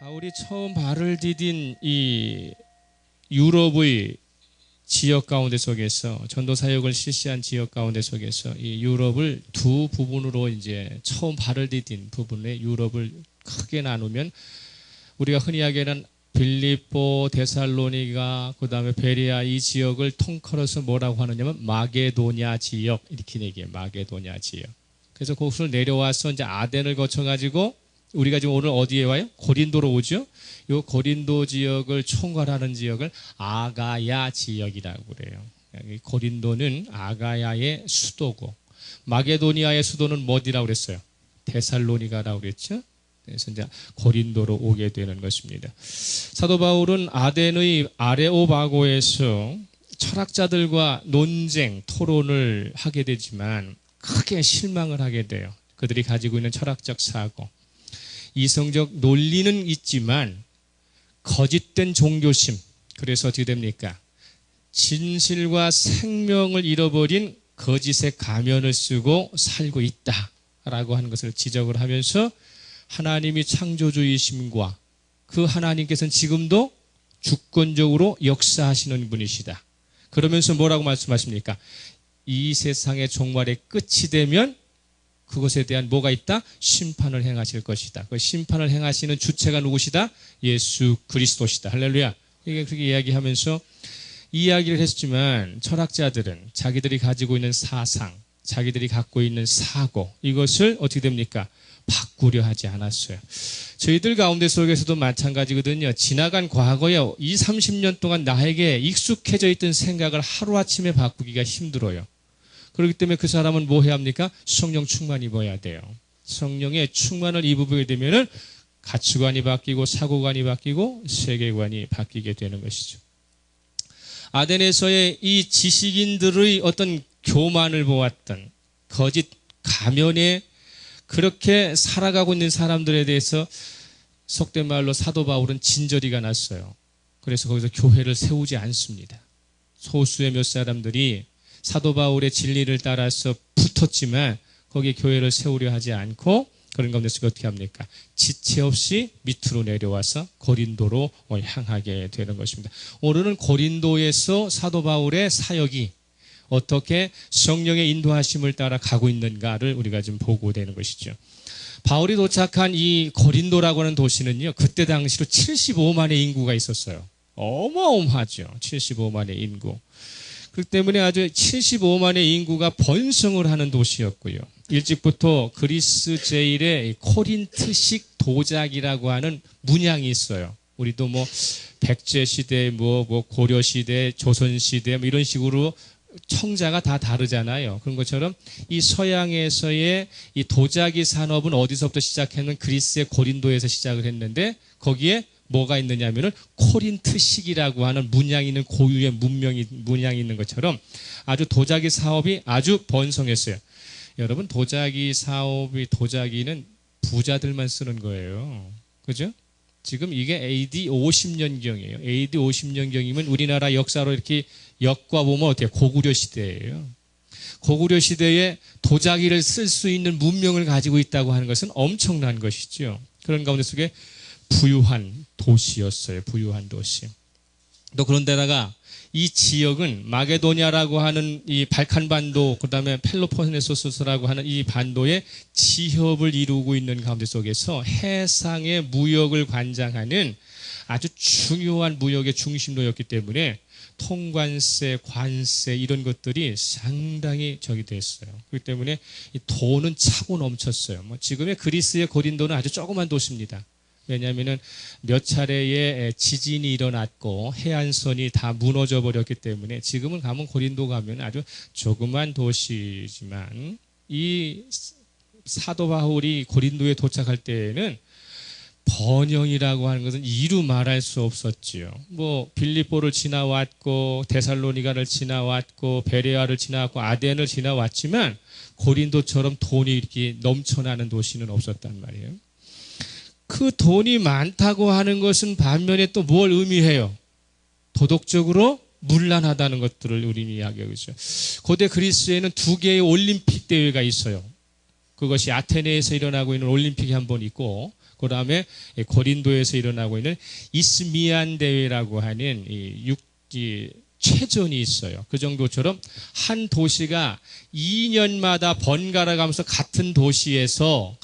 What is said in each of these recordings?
바울이 처음 발을 디딘 이 유럽의 지역 가운데 속에서 전도 사역을 실시한 지역 가운데 속에서 이 유럽을 두 부분으로 이제 처음 발을 디딘 부분의 유럽을 크게 나누면 우리가 흔히 하기에는 빌립보, 데살로니가, 그 다음에 베레아 이 지역을 통틀어서 뭐라고 하느냐면 마게도냐 지역 이렇게 얘기해요. 마게도냐 지역. 그래서 거기서 내려와서 이제 아덴을 거쳐가지고 우리가 지금 오늘 어디에 와요? 고린도로 오죠. 이 고린도 지역을 총괄하는 지역을 아가야 지역이라고 그래요. 고린도는 아가야의 수도고 마게도니아의 수도는 뭐디라고 그랬어요? 데살로니가라고 그랬죠. 그래서 이제 고린도로 오게 되는 것입니다. 사도 바울은 아덴의 아레오바고에서 철학자들과 논쟁, 토론을 하게 되지만 크게 실망을 하게 돼요. 그들이 가지고 있는 철학적 사고, 이성적 논리는 있지만 거짓된 종교심, 그래서 어떻게 됩니까? 진실과 생명을 잃어버린 거짓의 가면을 쓰고 살고 있다라고 하는 것을 지적을 하면서 하나님이 창조주이심과 그 하나님께서는 지금도 주권적으로 역사하시는 분이시다. 그러면서 뭐라고 말씀하십니까? 이 세상의 종말의 끝이 되면 그것에 대한 뭐가 있다? 심판을 행하실 것이다. 그 심판을 행하시는 주체가 누구시다? 예수 그리스도시다. 할렐루야. 이게 그렇게 이야기하면서 이야기를 했지만 철학자들은 자기들이 가지고 있는 사상, 자기들이 갖고 있는 사고, 이것을 어떻게 됩니까? 바꾸려 하지 않았어요. 저희들 가운데 속에서도 마찬가지거든요. 지나간 과거에 20, 30년 동안 나에게 익숙해져 있던 생각을 하루아침에 바꾸기가 힘들어요. 그렇기 때문에 그 사람은 뭐 해야 합니까? 성령 충만 입어야 돼요. 성령의 충만을 입어보게 되면은 가치관이 바뀌고 사고관이 바뀌고 세계관이 바뀌게 되는 것이죠. 아덴에서의 이 지식인들의 어떤 교만을 보았던 거짓 가면에 그렇게 살아가고 있는 사람들에 대해서 속된 말로 사도 바울은 진저리가 났어요. 그래서 거기서 교회를 세우지 않습니다. 소수의 몇 사람들이 사도 바울의 진리를 따라서 붙었지만 거기에 교회를 세우려 하지 않고 그런 가운데서 어떻게 합니까? 지체 없이 밑으로 내려와서 고린도로 향하게 되는 것입니다. 오늘은 고린도에서 사도 바울의 사역이 어떻게 성령의 인도하심을 따라 가고 있는가를 우리가 지금 보고 되는 것이죠. 바울이 도착한 이 고린도라고 하는 도시는요, 그때 당시로 75만의 인구가 있었어요. 어마어마하죠. 75만의 인구. 그렇기 때문에 아주 75만의 인구가 번성을 하는 도시였고요. 일찍부터 그리스 제1의 코린트식 도자기라고 하는 문양이 있어요. 우리도 뭐 백제 시대, 뭐 고려 시대, 조선 시대 뭐 이런 식으로 청자가 다 다르잖아요. 그런 것처럼 이 서양에서의 이 도자기 산업은 어디서부터 시작했는 그리스의 고린도에서 시작을 했는데 거기에 뭐가 있느냐면은 코린트식이라고 하는 문양이 있는 고유의 문양이 있는 것처럼 아주 도자기 사업이 아주 번성했어요. 여러분 도자기는 부자들만 쓰는 거예요. 그죠? 지금 이게 AD 50년경이에요. AD 50년경이면 우리나라 역사로 이렇게 엮어보면 어때요? 고구려 시대예요. 고구려 시대에 도자기를 쓸 수 있는 문명을 가지고 있다고 하는 것은 엄청난 것이죠. 그런 가운데 속에 부유한 도시였어요. 부유한 도시. 또 그런데다가 이 지역은 마게도냐라고 하는 이 발칸반도, 그 다음에 펠로폰네소스라고 하는 이 반도의 지협을 이루고 있는 가운데 속에서 해상의 무역을 관장하는 아주 중요한 무역의 중심도였기 때문에 통관세, 관세 이런 것들이 상당히 적이 됐어요. 그렇기 때문에 이 돈은 차고 넘쳤어요. 뭐 지금의 그리스의 고린도는 아주 조그만 도시입니다. 왜냐하면은 몇 차례의 지진이 일어났고 해안선이 다 무너져 버렸기 때문에 지금은 가면 고린도 가면 아주 조그만 도시지만 이 사도 바울이 고린도에 도착할 때에는 번영이라고 하는 것은 이루 말할 수 없었지요. 뭐 빌립보를 지나왔고 데살로니가를 지나왔고 베레아를 지나왔고 아덴을 지나왔지만 고린도처럼 돈이 이렇게 넘쳐나는 도시는 없었단 말이에요. 그 돈이 많다고 하는 것은 반면에 또 뭘 의미해요? 도덕적으로 문란하다는 것들을 우리는 이야기하고 있어요. 고대 그리스에는 두 개의 올림픽 대회가 있어요. 그것이 아테네에서 일어나고 있는 올림픽이 한 번 있고 그 다음에 고린도에서 일어나고 있는 이스미안 대회라고 하는 이 체전이 있어요. 그 정도처럼 한 도시가 2년마다 번갈아 가면서 같은 도시에서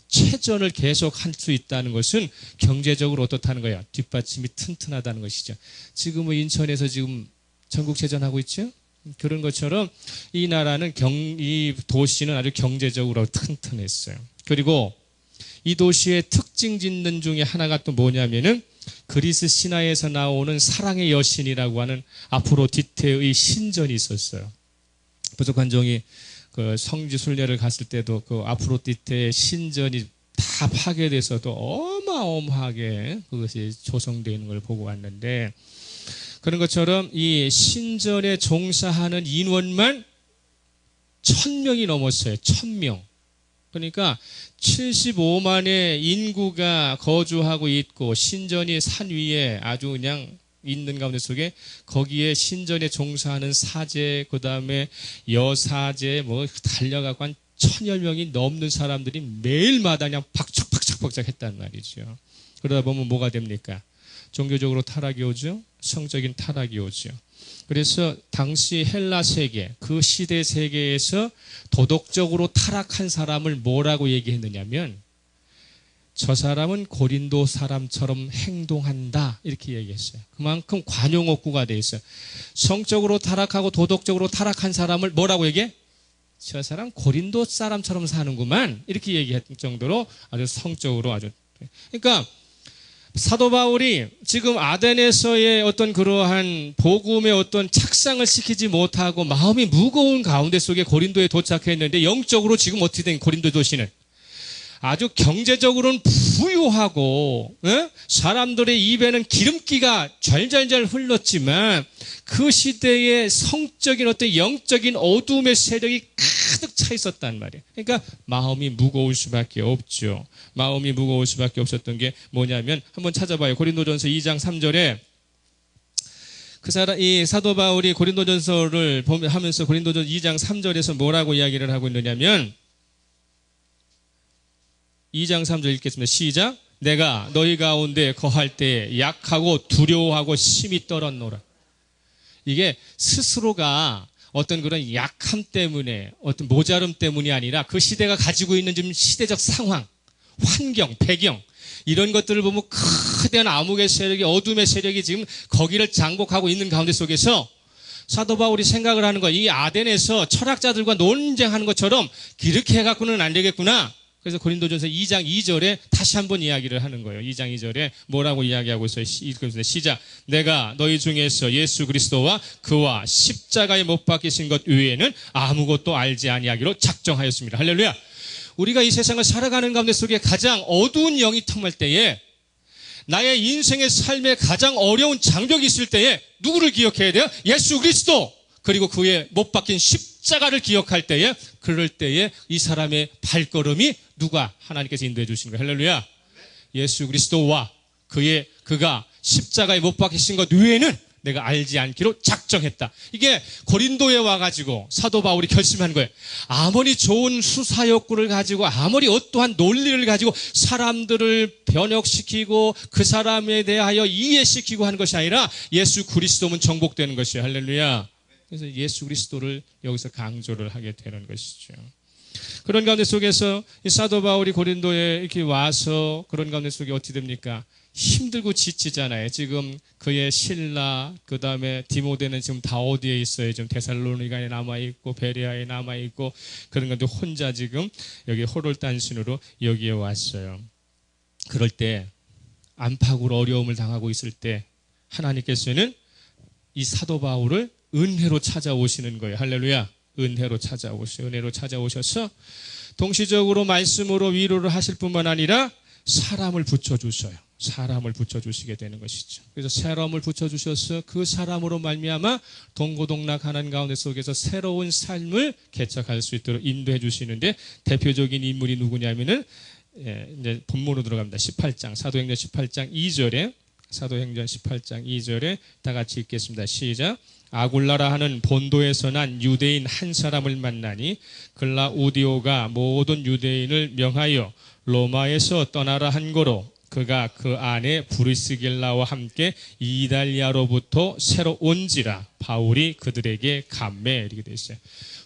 체전을 계속 할 수 있다는 것은 경제적으로 어떻다는 거예요? 뒷받침이 튼튼하다는 것이죠. 지금은 인천에서 지금 전국체전하고 있죠? 그런 것처럼 이 나라는 이 도시는 아주 경제적으로 튼튼했어요. 그리고 이 도시의 특징 짓는 중에 하나가 또 뭐냐면은 그리스 신화에서 나오는 사랑의 여신이라고 하는 아프로디테의 신전이 있었어요. 부족한 종이 그 성지 순례를 갔을 때도 그 아프로디테의 신전이 다 파괴돼서도 어마어마하게 그것이 조성되어 있는 걸 보고 왔는데, 그런 것처럼 이 신전에 종사하는 인원만 1000명이 넘었어요. 1000명. 그러니까 75만의 인구가 거주하고 있고, 신전이 산 위에 아주 그냥 있는 가운데 속에 거기에 신전에 종사하는 사제, 그 다음에 여사제 뭐 달려가고 한 1000여 명이 넘는 사람들이 매일마다 그냥 박짝박짝 했단 말이죠. 그러다 보면 뭐가 됩니까? 종교적으로 타락이 오죠. 성적인 타락이 오죠. 그래서 당시 헬라 세계, 그 시대 세계에서 도덕적으로 타락한 사람을 뭐라고 얘기했느냐면, 저 사람은 고린도 사람처럼 행동한다, 이렇게 얘기했어요. 그만큼 관용어구가 돼 있어요. 성적으로 타락하고 도덕적으로 타락한 사람을 뭐라고 얘기해? 저 사람 고린도 사람처럼 사는구만, 이렇게 얘기했을 정도로 아주 성적으로 아주. 그러니까 사도 바울이 지금 아덴에서의 어떤 그러한 복음의 어떤 착상을 시키지 못하고 마음이 무거운 가운데 속에 고린도에 도착했는데, 영적으로 지금 어떻게 된 고린도 도시는 아주 경제적으로는 부유하고, 사람들의 입에는 기름기가 잘잘잘 흘렀지만 그 시대의 성적인 어떤 영적인 어둠의 세력이 가득 차 있었단 말이에요. 그러니까 마음이 무거울 수밖에 없죠. 마음이 무거울 수밖에 없었던 게 뭐냐면, 한번 찾아봐요. 고린도전서 2장 3절에 이 사도 바울이 고린도전서를 하면서 고린도전 2장 3절에서 뭐라고 이야기를 하고 있느냐면, 2장 3절 읽겠습니다. 시작. 내가 너희 가운데 거할 때 약하고 두려워하고 심히 떨었노라. 이게 스스로가 어떤 그런 약함 때문에, 어떤 모자름 때문이 아니라 그 시대가 가지고 있는 좀 시대적 상황, 환경, 배경, 이런 것들을 보면 크대한 암흑의 세력이, 어둠의 세력이 지금 거기를 장복하고 있는 가운데 속에서 사도 바울이 생각을 하는 거야. 이 아덴에서 철학자들과 논쟁하는 것처럼 이렇게 해갖고는 안 되겠구나. 그래서 고린도전서 2장 2절에 다시 한번 이야기를 하는 거예요. 2장 2절에 뭐라고 이야기하고 있어요? 읽겠습니다. 시작. 내가 너희 중에서 예수 그리스도와 그와 십자가에 못 박히신 것 외에는 아무것도 알지 아니하기로 작정하였습니다. 할렐루야. 우리가 이 세상을 살아가는 가운데 속에 가장 어두운 영이 텀할 때에, 나의 인생의 삶에 가장 어려운 장벽이 있을 때에 누구를 기억해야 돼요? 예수 그리스도, 그리고 그의 못 박힌 십자가를 기억할 때에, 그럴 때에 이 사람의 발걸음이 누가 하나님께서 인도해 주신 거예요. 할렐루야. 예수 그리스도와 그가 십자가에 못 박히신 것 외에는 내가 알지 않기로 작정했다. 이게 고린도에 와가지고 사도 바울이 결심한 거예요. 아무리 좋은 수사욕구를 가지고, 아무리 어떠한 논리를 가지고 사람들을 변혁시키고 그 사람에 대하여 이해시키고 하는 것이 아니라 예수 그리스도면 정복되는 것이에요. 할렐루야. 그래서 예수 그리스도를 여기서 강조를 하게 되는 것이죠. 그런 가운데 속에서 이 사도 바울이 고린도에 이렇게 와서 그런 가운데 속에 어떻게 됩니까? 힘들고 지치잖아요. 지금 그의 신라, 그 다음에 디모데는 지금 다 어디에 있어요? 지금 데살로니가에 남아있고 베레아에 남아있고, 그런 건데 혼자 지금 여기 호롤단신으로 여기에 왔어요. 그럴 때 안팎으로 어려움을 당하고 있을 때 하나님께서는 이 사도 바울을 은혜로 찾아오시는 거예요. 할렐루야. 은혜로 찾아오셔요. 은혜로 찾아오셔서 동시적으로 말씀으로 위로를 하실 뿐만 아니라 사람을 붙여주셔요. 사람을 붙여주시게 되는 것이죠. 그래서 사람을 붙여주셔서 그 사람으로 말미암아 동고동락하는 가운데 속에서 새로운 삶을 개척할 수 있도록 인도해 주시는데, 대표적인 인물이 누구냐면은, 이제 본문으로 들어갑니다. 18장, 사도행전 18장 2절에 사도행전 18장 2절에 다 같이 읽겠습니다. 시작. 아굴라라 하는 본도에서 난 유대인 한 사람을 만나니 글라우디오가 모든 유대인을 명하여 로마에서 떠나라 한 거로 그가 그 안에 브리스길라와 함께 이달리아로부터 새로 온지라 바울이 그들에게 감매 이렇게 되어 있어요.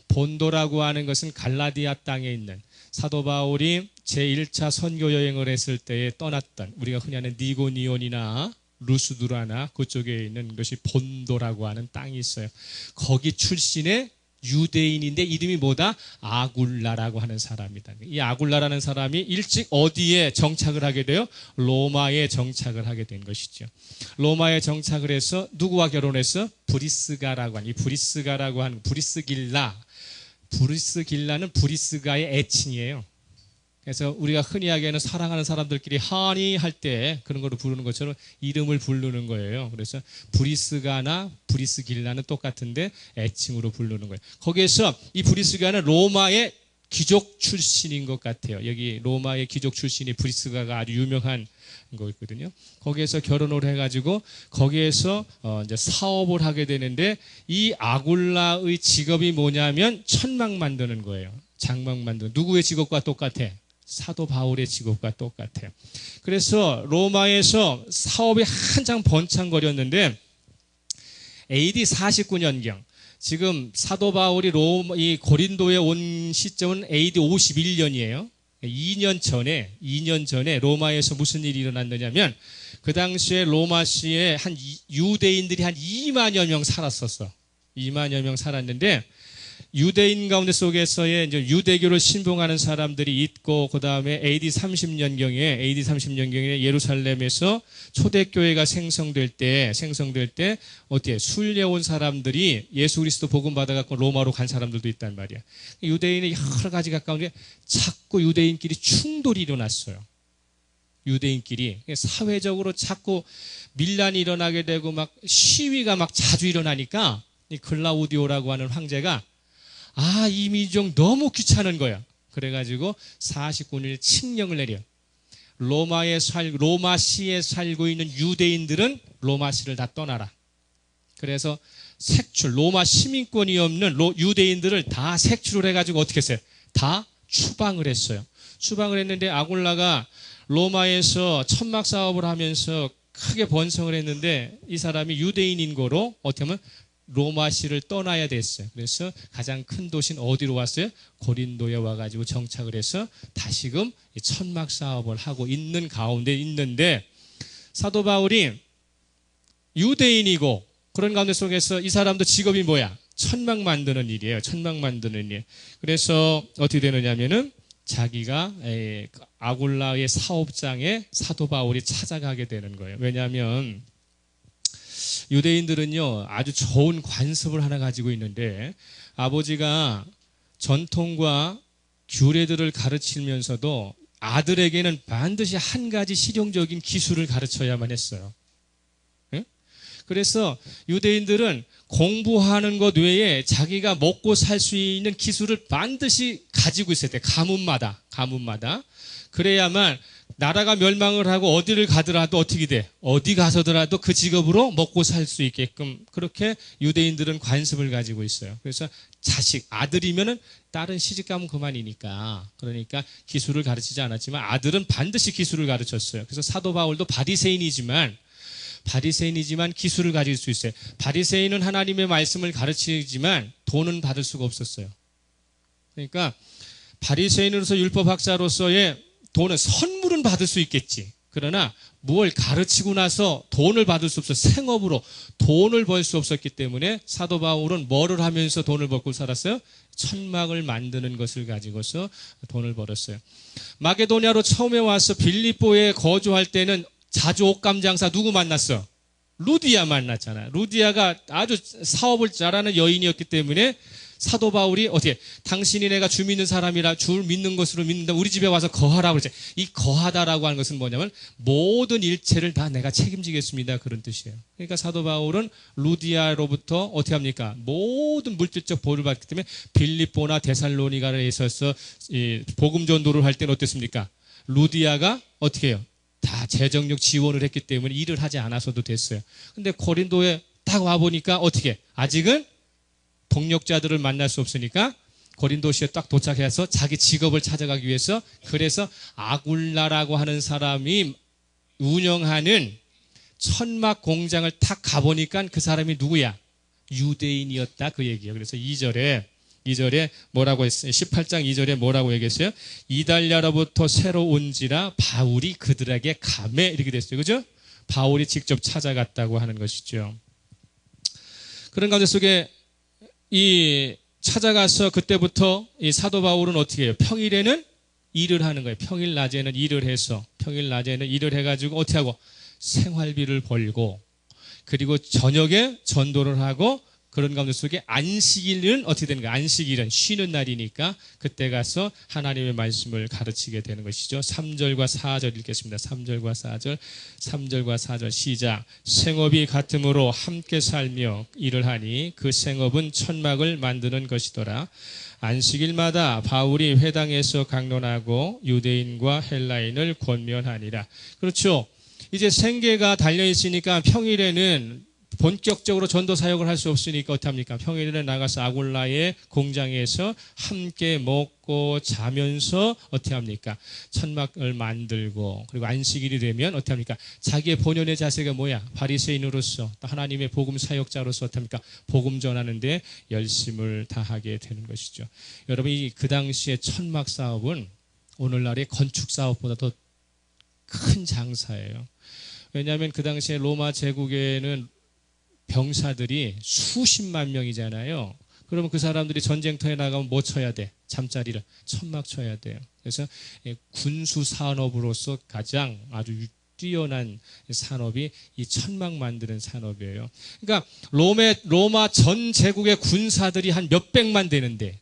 본도라고 하는 것은 갈라디아 땅에 있는 사도 바울이 제1차 선교 여행을 했을 때에 떠났던 우리가 흔히 하는 니고니온이나 루스드라나 그쪽에 있는 것이 본도라고 하는 땅이 있어요. 거기 출신의 유대인인데 이름이 뭐다? 아굴라라고 하는 사람이다. 이 아굴라라는 사람이 일찍 어디에 정착을 하게 돼요? 로마에 정착을 하게 된 것이죠. 로마에 정착을 해서 누구와 결혼했어? 브리스가라고 하는 이 브리스가라고 하는 브리스길라. 브리스길라는 브리스가의 애칭이에요. 그래서 우리가 흔히 하기에는 사랑하는 사람들끼리 하니 할 때 그런 거를 부르는 것처럼 이름을 부르는 거예요. 그래서 브리스가나 브리스길라는 똑같은데 애칭으로 부르는 거예요. 거기에서 이 브리스가는 로마의 귀족 출신인 것 같아요. 여기 로마의 귀족 출신이 브리스가가 아주 유명한 거거든요. 거기에서 결혼을 해가지고 거기에서 이제 사업을 하게 되는데 이 아굴라의 직업이 뭐냐면 천막 만드는 거예요. 장막 만드는. 누구의 직업과 똑같아? 사도 바울의 직업과 똑같아요. 그래서 로마에서 사업이 한창 번창거렸는데 AD 49년경 지금 사도 바울이 이 고린도에 온 시점은 AD 51년이에요. 2년 전에 로마에서 무슨 일이 일어났느냐면 그 당시에 로마시에 한 유대인들이 한 2만여 명 살았었어. 2만여 명 살았는데 유대인 가운데 속에서의 이제 유대교를 신봉하는 사람들이 있고 그 다음에 AD 30년경에 예루살렘에서 초대교회가 생성될 때 어떻게 순례 온 사람들이 예수 그리스도 복음 받아갖고 로마로 간 사람들도 있단 말이야. 유대인의 여러 가지 가까운데 자꾸 유대인끼리 충돌이 일어났어요. 유대인끼리 사회적으로 자꾸 밀란이 일어나게 되고 막 시위가 막 자주 일어나니까 이 글라우디오라고 하는 황제가 이 민족 너무 귀찮은 거야. 그래가지고 49일 칙령을 내려. 로마시에 살고 있는 유대인들은 로마시를 다 떠나라. 그래서 로마 시민권이 없는 유대인들을 다 색출을 해가지고 어떻게 했어요? 다 추방을 했어요. 추방을 했는데 아굴라가 로마에서 천막 사업을 하면서 크게 번성을 했는데 이 사람이 유대인인 거로 어떻게 하면 로마시를 떠나야 됐어요. 그래서 가장 큰 도시는 어디로 왔어요? 고린도에 와가지고 정착을 해서 다시금 천막 사업을 하고 있는 가운데 있는데 사도 바울이 유대인이고 그런 가운데 속에서 이 사람도 직업이 뭐야? 천막 만드는 일이에요. 천막 만드는 일. 그래서 어떻게 되느냐면은 자기가 아굴라의 사업장에 사도 바울이 찾아가게 되는 거예요. 왜냐하면 유대인들은요 아주 좋은 관습을 하나 가지고 있는데 아버지가 전통과 규례들을 가르치면서도 아들에게는 반드시 한 가지 실용적인 기술을 가르쳐야만 했어요. 예? 그래서 유대인들은 공부하는 것 외에 자기가 먹고 살 수 있는 기술을 반드시 가지고 있어야 돼. 가문마다. 그래야만 나라가 멸망을 하고 어디를 가더라도 어떻게 돼? 어디 가서더라도 그 직업으로 먹고 살 수 있게끔 그렇게 유대인들은 관습을 가지고 있어요. 그래서 아들이면은 딸은 시집 가면 그만이니까 그러니까 기술을 가르치지 않았지만 아들은 반드시 기술을 가르쳤어요. 그래서 사도 바울도 바리새인이지만 기술을 가질 수 있어요. 바리새인은 하나님의 말씀을 가르치지만 돈은 받을 수가 없었어요. 그러니까 바리새인으로서 율법학자로서의 돈은 선물은 받을 수 있겠지. 그러나 뭘 가르치고 나서 돈을 받을 수 없어. 생업으로 돈을 벌 수 없었기 때문에 사도 바울은 뭐를 하면서 돈을 벌고 살았어요? 천막을 만드는 것을 가지고서 돈을 벌었어요. 마게도냐로 처음에 와서 빌립보에 거주할 때는 자주 옷감 장사 누구 만났어? 루디아 만났잖아. 루디아가 아주 사업을 잘하는 여인이었기 때문에 사도 바울이 어떻게 당신이 내가 주 믿는 사람이라 주를 믿는 것으로 믿는다. 우리 집에 와서 거하라고 그랬죠. 이 거하다라고 하는 것은 뭐냐면 모든 일체를 다 내가 책임지겠습니다. 그런 뜻이에요. 그러니까 사도 바울은 루디아로부터 어떻게 합니까? 모든 물질적 보호를 받기 때문에 빌립보나 데살로니가에 있어서 복음 전도를 할 때는 어땠습니까? 루디아가 어떻게 해요? 다 재정력 지원을 했기 때문에 일을 하지 않아서도 됐어요. 근데 고린도에 딱 와보니까 어떻게? 아직은 동력자들을 만날 수 없으니까 고린도시에 딱 도착해서 자기 직업을 찾아가기 위해서, 그래서 아굴라라고 하는 사람이 운영하는 천막 공장을 딱 가보니까 그 사람이 누구야? 유대인이었다, 그 얘기예요. 그래서 2절에 뭐라고 했어요? 18장 2절에 뭐라고 얘기했어요? 이달랴로부터 새로 온지라 바울이 그들에게 감해, 이렇게 됐어요. 그죠? 바울이 직접 찾아갔다고 하는 것이죠. 그런 가운데 속에 이 찾아가서 그때부터 이 사도 바울은 어떻게 해요? 평일에는 일을 하는 거예요. 평일 낮에는 일을 해서, 평일 낮에는 일을 해가지고 어떻게 하고? 생활비를 벌고, 그리고 저녁에 전도를 하고, 그런 가운데 속에 안식일은 어떻게 되는 거예요? 안식일은 쉬는 날이니까 그때 가서 하나님의 말씀을 가르치게 되는 것이죠. 3절과 4절 읽겠습니다. 3절과 4절 시작. 생업이 같으므로 함께 살며 일을 하니 그 생업은 천막을 만드는 것이더라. 안식일마다 바울이 회당에서 강론하고 유대인과 헬라인을 권면하니라. 그렇죠. 이제 생계가 달려있으니까 평일에는 본격적으로 전도 사역을 할 수 없으니까 어떡합니까? 평일에는 나가서 아굴라의 공장에서 함께 먹고 자면서 어떻게 합니까? 천막을 만들고, 그리고 안식일이 되면 어떻게 합니까? 자기의 본연의 자세가 뭐야? 바리새인으로서, 하나님의 복음 사역자로서 어떻게 합니까? 복음 전하는데 열심을 다하게 되는 것이죠. 여러분, 그 당시의 천막 사업은 오늘날의 건축 사업보다 더 큰 장사예요. 왜냐하면 그 당시에 로마 제국에는 병사들이 수십만 명이잖아요. 그러면 그 사람들이 전쟁터에 나가면 뭐 쳐야 돼? 잠자리를 천막 쳐야 돼요. 그래서 군수 산업으로서 가장 아주 뛰어난 산업이 이 천막 만드는 산업이에요. 그러니까 로마 전 제국의 군사들이 한 몇백만 되는데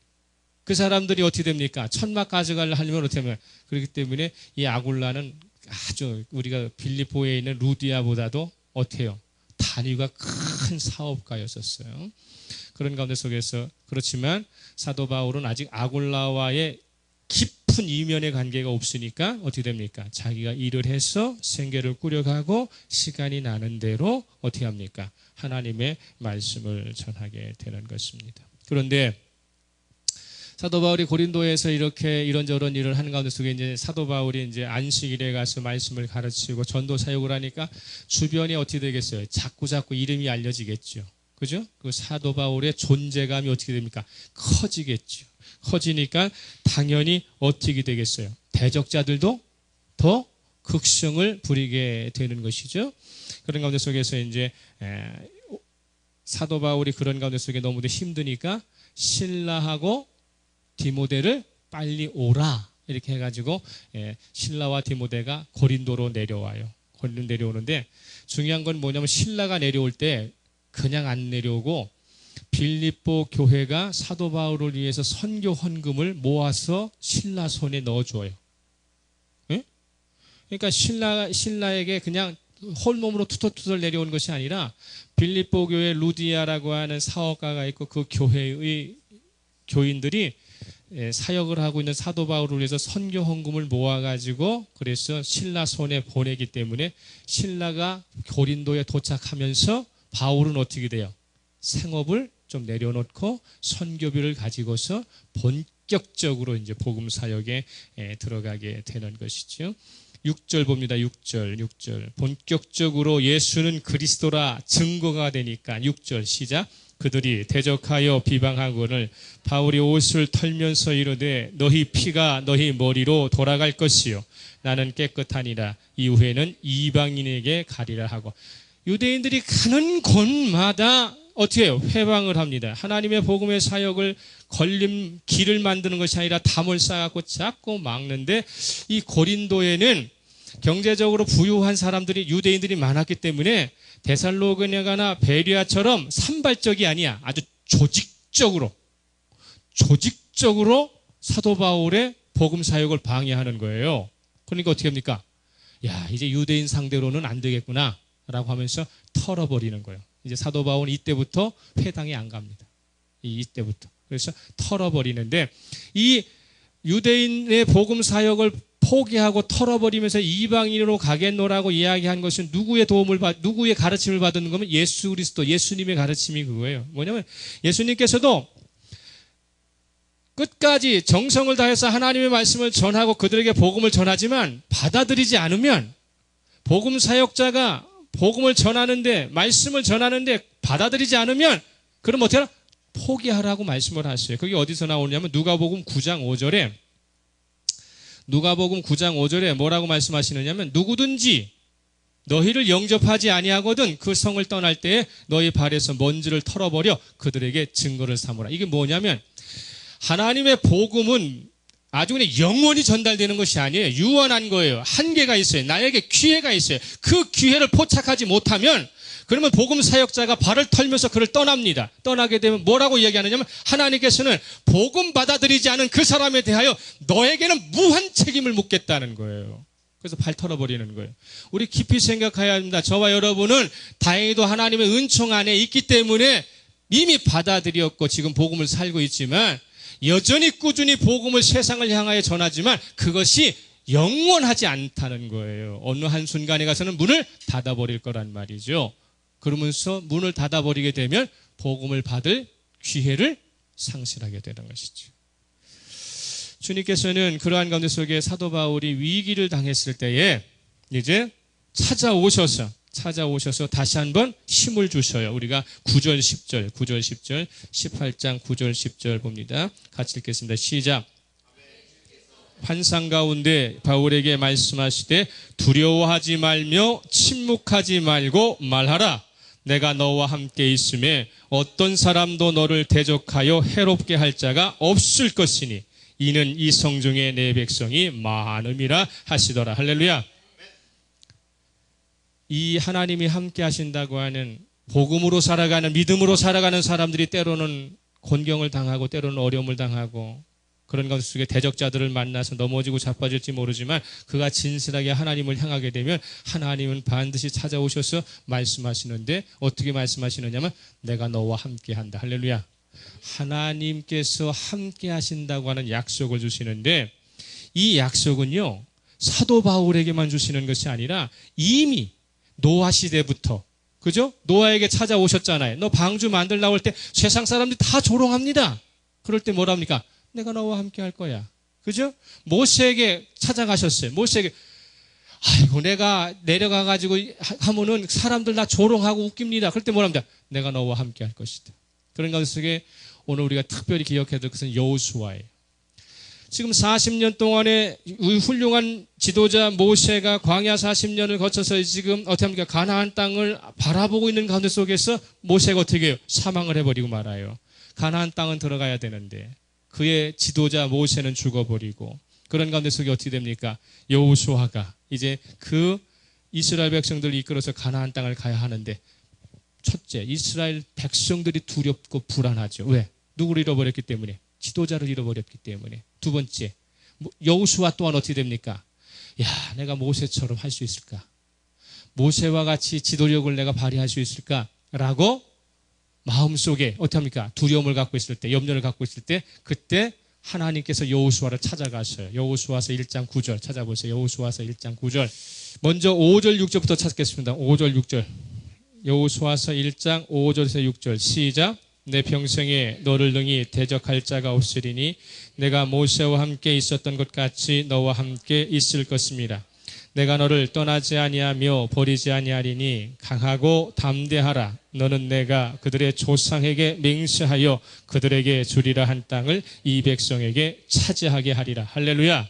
그 사람들이 어떻게 됩니까? 천막 가져가려면 어떻게 하면, 그렇기 때문에 이 아굴라는 아주 우리가 빌립보에 있는 루디아보다도 어때요? 단위가 큰 사업가였었어요. 그런 가운데 속에서, 그렇지만 사도 바울은 아직 아굴라와의 깊은 이면의 관계가 없으니까 어떻게 됩니까? 자기가 일을 해서 생계를 꾸려가고 시간이 나는 대로 어떻게 합니까? 하나님의 말씀을 전하게 되는 것입니다. 그런데 사도 바울이 고린도에서 이렇게 이런저런 일을 하는 가운데 속에 이제 사도 바울이 이제 안식일에 가서 말씀을 가르치고 전도 사역을 하니까 주변에 어떻게 되겠어요? 자꾸 이름이 알려지겠죠. 그죠? 그 사도 바울의 존재감이 어떻게 됩니까? 커지겠죠. 커지니까 당연히 어떻게 되겠어요? 대적자들도 더 극성을 부리게 되는 것이죠. 그런 가운데 속에서 이제 사도 바울이 그런 가운데 속에 너무도 힘드니까 신라하고 디모데를 빨리 오라 이렇게 해가지고 신라와 디모데가 고린도로 내려와요. 고린도 내려오는데 중요한 건 뭐냐면 신라가 내려올 때 그냥 안 내려오고 빌립보 교회가 사도 바울을 위해서 선교 헌금을 모아서 신라 손에 넣어줘요. 네? 그러니까 신라에게 그냥 홀몸으로 투덜투덜 내려온 것이 아니라 빌립보 교회 루디아라고 하는 사업가가 있고 그 교회의 교인들이 사역을 하고 있는 사도 바울을 위해서 선교 헌금을 모아가지고 그래서 신라 손에 보내기 때문에 신라가 고린도에 도착하면서 바울은 어떻게 돼요? 생업을 좀 내려놓고 선교비를 가지고서 본격적으로 이제 복음 사역에 들어가게 되는 것이죠. 6절 봅니다. 6절. 본격적으로 예수는 그리스도라 증거가 되니까 6절 시작. 그들이 대적하여 비방하거늘 바울이 옷을 털면서 이르되 너희 피가 너희 머리로 돌아갈 것이요 나는 깨끗하니라 이후에는 이방인에게 가리라 하고, 유대인들이 가는 곳마다 어떻게 해요? 회방을 합니다. 하나님의 복음의 사역을 길을 만드는 것이 아니라 담을 쌓아갖고 자꾸 막는데, 이 고린도에는 경제적으로 부유한 사람들이 유대인들이 많았기 때문에 데살로니가나 베리아처럼 산발적이 아니야. 아주 조직적으로 사도 바울의 복음 사역을 방해하는 거예요. 그러니까 어떻게 합니까? 야, 이제 유대인 상대로는 안 되겠구나 라고 하면서 털어버리는 거예요. 이제 사도 바울은 이때부터 회당에 안 갑니다. 이때부터. 그래서 털어버리는데 이 유대인의 복음 사역을 포기하고 털어버리면서 이방인으로 가겠노라고 이야기한 것은 누구의 가르침을 받은 거면 예수 그리스도, 예수님의 가르침이 그거예요. 뭐냐면 예수님께서도 끝까지 정성을 다해서 하나님의 말씀을 전하고 그들에게 복음을 전하지만 받아들이지 않으면 복음 사역자가 복음을 전하는데 말씀을 전하는데 받아들이지 않으면 그럼 어떻게 하라? 포기하라고 말씀을 하셔요. 그게 어디서 나오냐면 누가복음 9장 5절에 뭐라고 말씀하시느냐면 누구든지 너희를 영접하지 아니하거든 그 성을 떠날 때에 너희 발에서 먼지를 털어버려 그들에게 증거를 삼으라. 이게 뭐냐면 하나님의 복음은 아주 그냥 영원히 전달되는 것이 아니에요. 유한한 거예요. 한계가 있어요. 나에게 기회가 있어요. 그 기회를 포착하지 못하면 그러면 복음 사역자가 발을 털면서 그를 떠납니다. 떠나게 되면 뭐라고 이야기하느냐면 하나님께서는 복음 받아들이지 않은 그 사람에 대하여 너에게는 무한 책임을 묻겠다는 거예요. 그래서 발 털어버리는 거예요. 우리 깊이 생각해야 합니다. 저와 여러분은 다행히도 하나님의 은총 안에 있기 때문에 이미 받아들였고 지금 복음을 살고 있지만 여전히 꾸준히 복음을 세상을 향하여 전하지만 그것이 영원하지 않다는 거예요. 어느 한순간에 가서는 문을 닫아버릴 거란 말이죠. 그러면서 문을 닫아버리게 되면 복음을 받을 기회를 상실하게 되는 것이죠. 주님께서는 그러한 가운데 속에 사도 바울이 위기를 당했을 때에 이제 찾아오셔서 다시 한번 힘을 주셔요. 우리가 9절 10절 18장 9절 10절 봅니다. 같이 읽겠습니다. 시작. 환상 가운데 바울에게 말씀하시되 두려워하지 말며 침묵하지 말고 말하라. 내가 너와 함께 있음에 어떤 사람도 너를 대적하여 해롭게 할 자가 없을 것이니 이는 이 성중에 내 백성이 많음이라 하시더라. 할렐루야. 이 하나님이 함께 하신다고 하는 복음으로 살아가는 믿음으로 살아가는 사람들이 때로는 곤경을 당하고 때로는 어려움을 당하고 그런 것 속에 대적자들을 만나서 넘어지고 자빠질지 모르지만 그가 진실하게 하나님을 향하게 되면 하나님은 반드시 찾아오셔서 말씀하시는데 어떻게 말씀하시느냐면 내가 너와 함께한다. 할렐루야. 하나님께서 함께 하신다고 하는 약속을 주시는데 이 약속은요 사도 바울에게만 주시는 것이 아니라 이미 노아 시대부터 그죠? 노아에게 찾아오셨잖아요. 너 방주 만들려고 할 때 세상 사람들이 다 조롱합니다. 그럴 때 뭐라 합니까? 내가 너와 함께 할 거야. 그죠? 모세에게 찾아가셨어요. 모세에게 아이고 내가 내려가가지고 하면은 사람들 다 조롱하고 웃깁니다. 그럴 때 뭐라 합니다? 내가 너와 함께 할 것이다. 그런 가운데 속에 오늘 우리가 특별히 기억해야 될 것은 여호수아예요. 지금 40년 동안의 훌륭한 지도자 모세가 광야 40년을 거쳐서 지금 어떻게 합니까? 가나안 땅을 바라보고 있는 가운데 속에서 모세가 어떻게 해요? 사망을 해버리고 말아요. 가나안 땅은 들어가야 되는데 그의 지도자 모세는 죽어버리고 그런 가운데 속에 어떻게 됩니까? 여호수아가 이제 그 이스라엘 백성들을 이끌어서 가나안 땅을 가야 하는데 첫째, 이스라엘 백성들이 두렵고 불안하죠. 왜? 누구를 잃어버렸기 때문에? 지도자를 잃어버렸기 때문에. 두 번째, 여호수아 또한 어떻게 됩니까? 야, 내가 모세처럼 할 수 있을까? 모세와 같이 지도력을 내가 발휘할 수 있을까? 라고 마음속에 어떻게 합니까? 두려움을 갖고 있을 때, 염려를 갖고 있을 때 그때 하나님께서 여호수아를 찾아가셔요. 여호수아서 1장 9절 찾아보세요. 여호수아서 1장 9절. 먼저 5절 6절부터 찾겠습니다. 5절 6절. 여호수아서 1장 5절에서 6절 시작. 내 평생에 너를 능히 대적할 자가 없으리니 내가 모세와 함께 있었던 것 같이 너와 함께 있을 것입니다. 내가 너를 떠나지 아니하며 버리지 아니하리니 강하고 담대하라. 너는 내가 그들의 조상에게 맹세하여 그들에게 주리라 한 땅을 이 백성에게 차지하게 하리라. 할렐루야.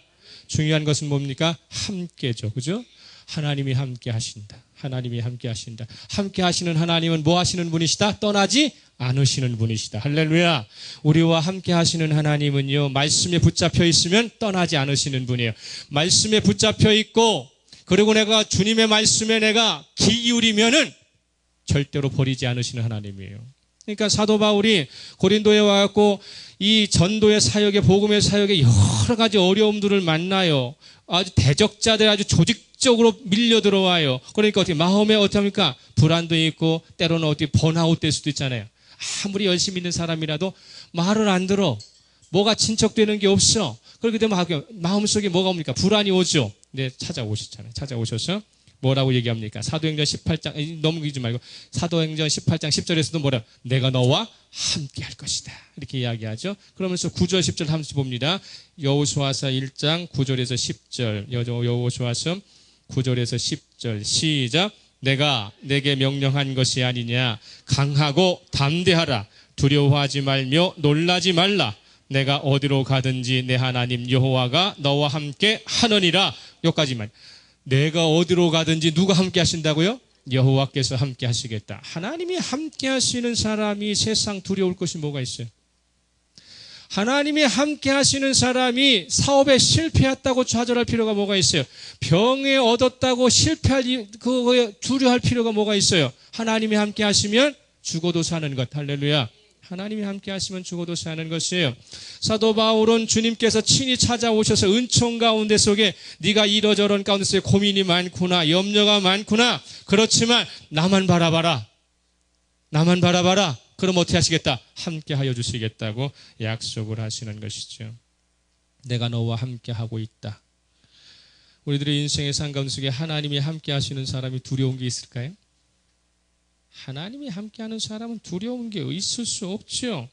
중요한 것은 뭡니까? 함께죠. 그죠? 하나님이 함께 하신다. 하나님이 함께 하신다. 함께 하시는 하나님은 뭐 하시는 분이시다? 떠나지 않으시는 분이시다. 할렐루야. 우리와 함께 하시는 하나님은요, 말씀에 붙잡혀 있으면 떠나지 않으시는 분이에요. 말씀에 붙잡혀 있고, 그리고 내가 주님의 말씀에 내가 귀 기울이면은 절대로 버리지 않으시는 하나님이에요. 그러니까 사도 바울이 고린도에 와갖고 이 전도의 사역에, 복음의 사역에 여러 가지 어려움들을 만나요. 아주 대적자들 아주 조직적으로 밀려 들어와요. 그러니까 어떻게 마음에 어떻게 합니까? 불안도 있고 때로는 어떻게 번아웃 될 수도 있잖아요. 아무리 열심히 있는 사람이라도 말을 안 들어. 뭐가 진척되는 게 없어. 그렇게 되면 마음속에 뭐가 옵니까? 불안이 오죠. 네, 찾아오셨잖아요. 찾아오셔서 뭐라고 얘기합니까? 사도행전 18장, 넘기지 말고 사도행전 18장 10절에서도 뭐라? 내가 너와 함께 할 것이다. 이렇게 이야기하죠. 그러면서 9절, 10절 한번 봅니다. 여호수아서 1장 9절에서 10절. 여호수아서 9절에서 10절. 시작. 내가 내게 명령한 것이 아니냐. 강하고 담대하라. 두려워하지 말며 놀라지 말라. 내가 어디로 가든지 내 하나님 여호와가 너와 함께 하느니라. 여기까지만. 내가 어디로 가든지 누가 함께 하신다고요? 여호와께서 함께 하시겠다. 하나님이 함께 하시는 사람이 세상 두려울 것이 뭐가 있어요? 하나님이 함께 하시는 사람이 사업에 실패했다고 좌절할 필요가 뭐가 있어요? 병에 얻었다고 그거에 두려워할 필요가 뭐가 있어요? 하나님이 함께 하시면 죽어도 사는 것. 할렐루야. 하나님이 함께 하시면 죽어도 사는 것이에요. 사도 바울은 주님께서 친히 찾아오셔서 은총 가운데 속에 네가 이러저런 가운데 속에 고민이 많구나, 염려가 많구나. 그렇지만 나만 바라봐라. 나만 바라봐라. 그럼 어떻게 하시겠다? 함께 하여 주시겠다고 약속을 하시는 것이죠. 내가 너와 함께 하고 있다. 우리들의 인생의 삶 가운데 속에 하나님이 함께 하시는 사람이 두려운 게 있을까요? 하나님이 함께하는 사람은 두려운 게 있을 수 없죠.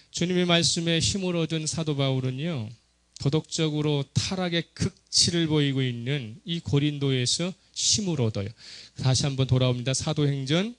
주님의 말씀에 힘을 얻은 사도 바울은요, 도덕적으로 타락의 극치를 보이고 있는 이 고린도에서 힘을 얻어요. 다시 한번 돌아옵니다. 사도행전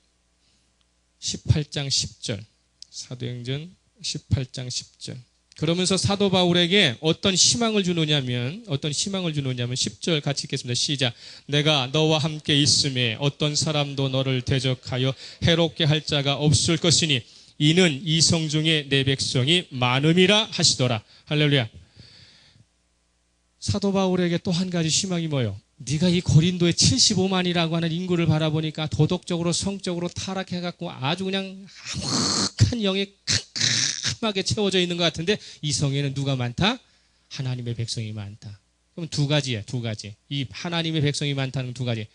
18장 10절. 사도행전 18장 10절. 그러면서 사도 바울에게 어떤 희망을 주느냐면 10절 같이 읽겠습니다. 시작. 내가 너와 함께 있음에 어떤 사람도 너를 대적하여 해롭게 할 자가 없을 것이니 이는 이성 중에 내 백성이 많음이라 하시더라. 할렐루야. 사도 바울에게 또 한 가지 희망이 뭐예요? 네가 이 고린도의 75만이라고 하는 인구를 바라보니까 도덕적으로 성적으로 타락해갖고 아주 그냥 암흑한 영에 캄캄하게 채워져 있는 것 같은데 이 성에는 누가 많다? 하나님의 백성이 많다. 그럼 두 가지야, 두 가지. 이 하나님의 백성이 많다는 두 가지.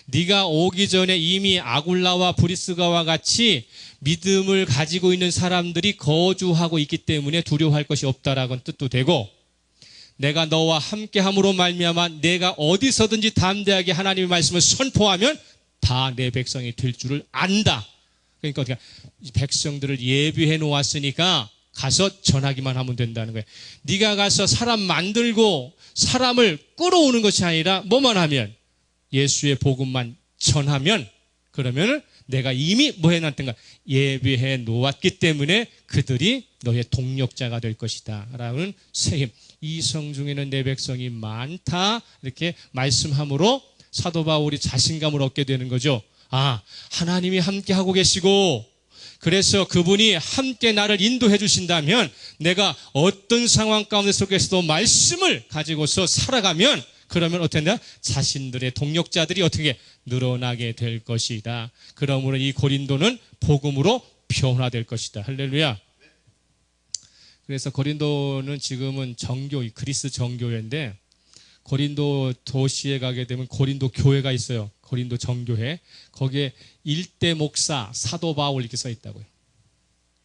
네가 오기 전에 이미 아굴라와 브리스가와 같이 믿음을 가지고 있는 사람들이 거주하고 있기 때문에 두려워할 것이 없다라는 뜻도 되고, 내가 너와 함께함으로 말미암아 내가 어디서든지 담대하게 하나님의 말씀을 선포하면 다 내 백성이 될 줄을 안다. 그러니까 어떻게 백성들을 예비해 놓았으니까 가서 전하기만 하면 된다는 거예요. 네가 가서 사람 만들고 사람을 끌어오는 것이 아니라 뭐만 하면 예수의 복음만 전하면 그러면은 내가 이미 뭐 해놨던가 예비해 놓았기 때문에 그들이 너의 동력자가 될 것이다 라는 새 힘. 이성 중에는 내 백성이 많다 이렇게 말씀함으로 사도 바울이 자신감을 얻게 되는 거죠. 아, 하나님이 함께 하고 계시고 그래서 그분이 함께 나를 인도해 주신다면 내가 어떤 상황 가운데 속에서도 말씀을 가지고서 살아가면 그러면 어떻게 된다? 자신들의 동력자들이 어떻게 늘어나게 될 것이다. 그러므로 이 고린도는 복음으로 변화될 것이다. 할렐루야. 그래서 고린도는 지금은 그리스 정교회인데 고린도 도시에 가게 되면 고린도 교회가 있어요. 고린도 정교회. 거기에 일대 목사 사도 바울 이렇게 써 있다고요.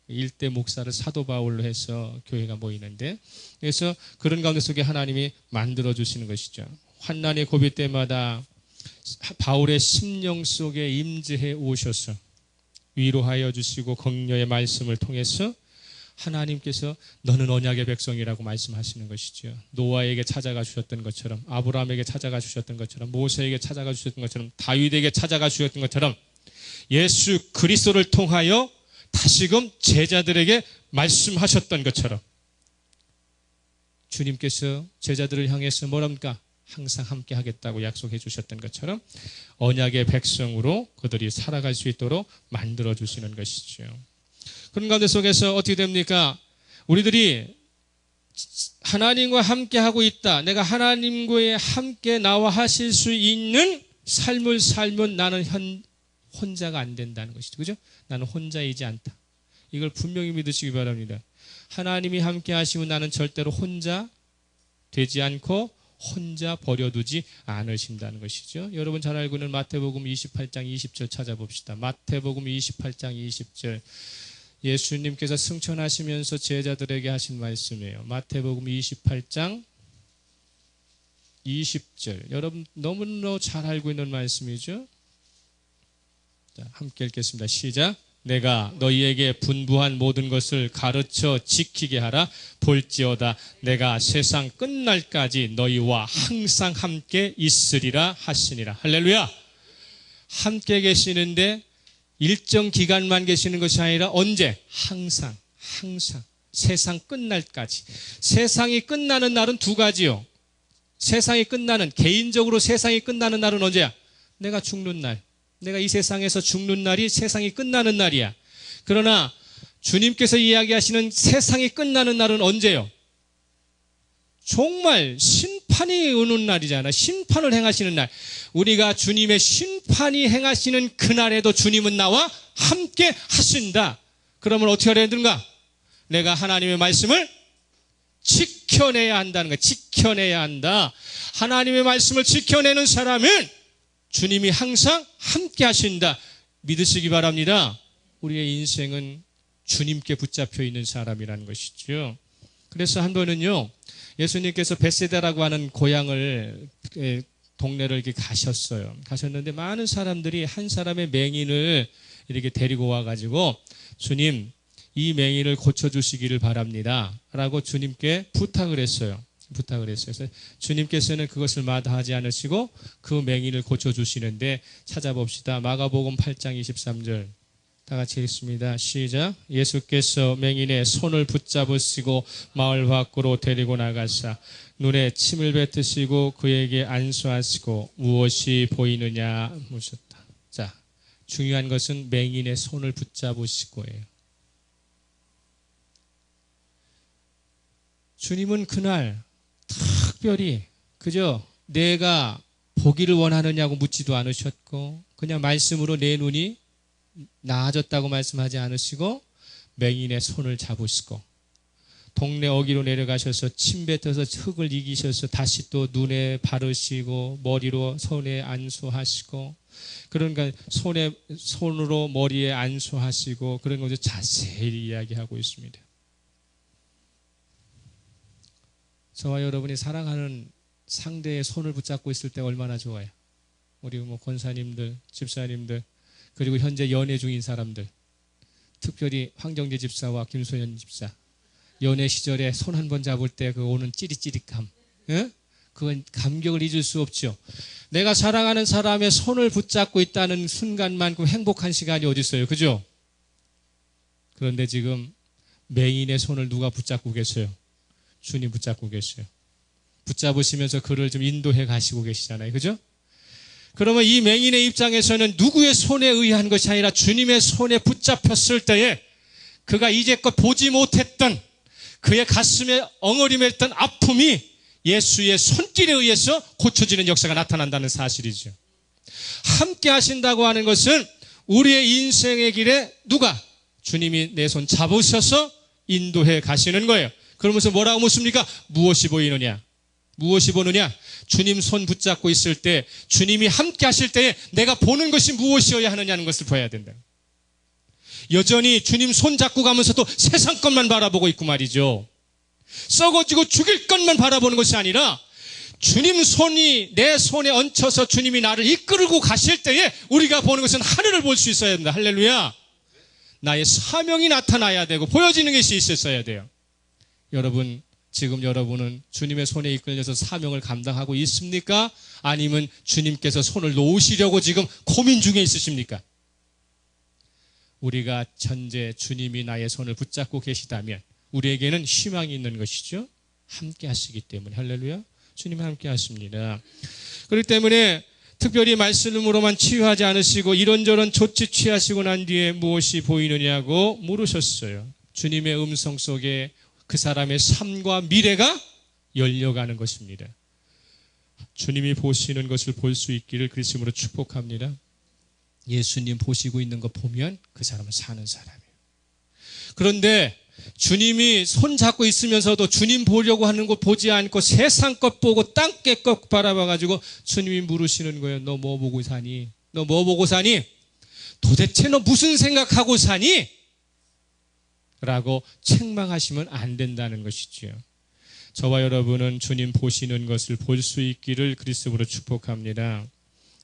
일대 목사를 사도 바울로 해서 교회가 모이는데 그래서 그런 가운데 속에 하나님이 만들어 주시는 것이죠. 환난의 고비 때마다 바울의 심령 속에 임재해 오셔서 위로하여 주시고 격려의 말씀을 통해서 하나님께서 너는 언약의 백성이라고 말씀하시는 것이죠. 노아에게 찾아가 주셨던 것처럼 아브라함에게 찾아가 주셨던 것처럼 모세에게 찾아가 주셨던 것처럼 다윗에게 찾아가 주셨던 것처럼 예수 그리스도를 통하여 다시금 제자들에게 말씀하셨던 것처럼 주님께서 제자들을 향해서 뭐랍니까? 항상 함께 하겠다고 약속해 주셨던 것처럼 언약의 백성으로 그들이 살아갈 수 있도록 만들어 주시는 것이죠. 그런 가운데 속에서 어떻게 됩니까? 우리들이 하나님과 함께 하고 있다. 내가 하나님과 함께 나와 하실 수 있는 삶을 살면 나는 혼자가 안 된다는 것이죠. 그죠? 나는 혼자이지 않다. 이걸 분명히 믿으시기 바랍니다. 하나님이 함께 하시면 나는 절대로 혼자 되지 않고 혼자 버려두지 않으신다는 것이죠. 여러분 잘 알고 있는 마태복음 28장 20절 찾아봅시다. 마태복음 28장 20절 예수님께서 승천하시면서 제자들에게 하신 말씀이에요. 마태복음 28장 20절. 여러분 너무너무 잘 알고 있는 말씀이죠. 자, 함께 읽겠습니다. 시작. 내가 너희에게 분부한 모든 것을 가르쳐 지키게 하라. 볼지어다 내가 세상 끝날까지 너희와 항상 함께 있으리라 하시니라. 할렐루야. 함께 계시는데 일정 기간만 계시는 것이 아니라 언제? 항상 세상 끝날까지. 세상이 끝나는 날은 두 가지요. 세상이 끝나는, 개인적으로 세상이 끝나는 날은 언제야? 내가 죽는 날. 내가 이 세상에서 죽는 날이 세상이 끝나는 날이야. 그러나 주님께서 이야기하시는 세상이 끝나는 날은 언제요? 정말 심판이 오는 날이잖아. 심판을 행하시는 날. 우리가 주님의 심판이 행하시는 그날에도 주님은 나와 함께 하신다. 그러면 어떻게 해야 되는가? 내가 하나님의 말씀을 지켜내야 한다는 거야. 지켜내야 한다. 하나님의 말씀을 지켜내는 사람은 주님이 항상 함께 하신다. 믿으시기 바랍니다. 우리의 인생은 주님께 붙잡혀 있는 사람이라는 것이죠. 그래서 한 번은요, 예수님께서 벳세다라고 하는 고향을, 동네를 이렇게 가셨어요. 가셨는데 많은 사람들이 한 사람의 맹인을 이렇게 데리고 와가지고, 주님, 이 맹인을 고쳐주시기를 바랍니다. 라고 주님께 부탁을 했어요. 그래서 주님께서는 그것을 마다하지 않으시고 그 맹인을 고쳐주시는데, 찾아봅시다. 마가복음 8장 23절. 다 같이 읽습니다. 시작. 예수께서 맹인의 손을 붙잡으시고 마을 밖으로 데리고 나가사 눈에 침을 뱉으시고 그에게 안수하시고 무엇이 보이느냐 묻으셨다. 자, 중요한 것은 맹인의 손을 붙잡으시고예요. 주님은 그날 특별히 그저 내가 보기를 원하느냐고 묻지도 않으셨고, 그냥 말씀으로 내 눈이 나아졌다고 말씀하지 않으시고 맹인의 손을 잡으시고 동네 어귀로 내려가셔서 침 뱉어서 흙을 이기셔서 다시 또 눈에 바르시고 머리로 손에 안수하시고, 그러니까 손으로 머리에 안수하시고 그런 것을 자세히 이야기하고 있습니다. 저와 여러분이 사랑하는 상대의 손을 붙잡고 있을 때 얼마나 좋아요. 우리 권사님들, 집사님들, 그리고 현재 연애 중인 사람들, 특별히 황정재 집사와 김소연 집사, 연애 시절에 손 한 번 잡을 때 그 오는 찌릿찌릿함, 그건 감격을 잊을 수 없죠. 내가 사랑하는 사람의 손을 붙잡고 있다는 순간만큼 행복한 시간이 어디 있어요, 그죠? 그런데 지금 맹인의 손을 누가 붙잡고 계세요? 주님 붙잡고 계세요. 붙잡으시면서 그를 좀 인도해 가시고 계시잖아요, 그죠? 그러면 이 맹인의 입장에서는 누구의 손에 의한 것이 아니라 주님의 손에 붙잡혔을 때에 그가 이제껏 보지 못했던 그의 가슴에 엉어리맸던 아픔이 예수의 손길에 의해서 고쳐지는 역사가 나타난다는 사실이죠. 함께 하신다고 하는 것은 우리의 인생의 길에 누가? 주님이 내 손 잡으셔서 인도해 가시는 거예요. 그러면서 뭐라고 묻습니까? 무엇이 보이느냐? 무엇이 보느냐? 주님 손 붙잡고 있을 때, 주님이 함께 하실 때에 내가 보는 것이 무엇이어야 하느냐는 것을 봐야 된다. 여전히 주님 손 잡고 가면서도 세상 것만 바라보고 있고 말이죠. 썩어지고 죽일 것만 바라보는 것이 아니라 주님 손이 내 손에 얹혀서 주님이 나를 이끌고 가실 때에 우리가 보는 것은 하늘을 볼 수 있어야 된다. 할렐루야. 나의 사명이 나타나야 되고 보여지는 것이 있었어야 돼요. 여러분, 지금 여러분은 주님의 손에 이끌려서 사명을 감당하고 있습니까? 아니면 주님께서 손을 놓으시려고 지금 고민 중에 있으십니까? 우리가 현재 주님이 나의 손을 붙잡고 계시다면 우리에게는 희망이 있는 것이죠. 함께 하시기 때문에. 할렐루야. 주님 함께 하십니다. 그렇기 때문에 특별히 말씀으로만 치유하지 않으시고 이런저런 조치 취하시고 난 뒤에 무엇이 보이느냐고 물으셨어요. 주님의 음성 속에 그 사람의 삶과 미래가 열려가는 것입니다. 주님이 보시는 것을 볼 수 있기를 그리스도로 축복합니다. 예수님 보시고 있는 거 보면 그 사람은 사는 사람이에요. 그런데 주님이 손 잡고 있으면서도 주님 보려고 하는 것 보지 않고 세상 것 보고 땅께 것 바라봐가지고 주님이 물으시는 거예요. 너 뭐 보고 사니? 너 뭐 보고 사니? 도대체 너 무슨 생각하고 사니? 라고 책망하시면 안 된다는 것이지요. 저와 여러분은 주님 보시는 것을 볼 수 있기를 그리스도로 축복합니다.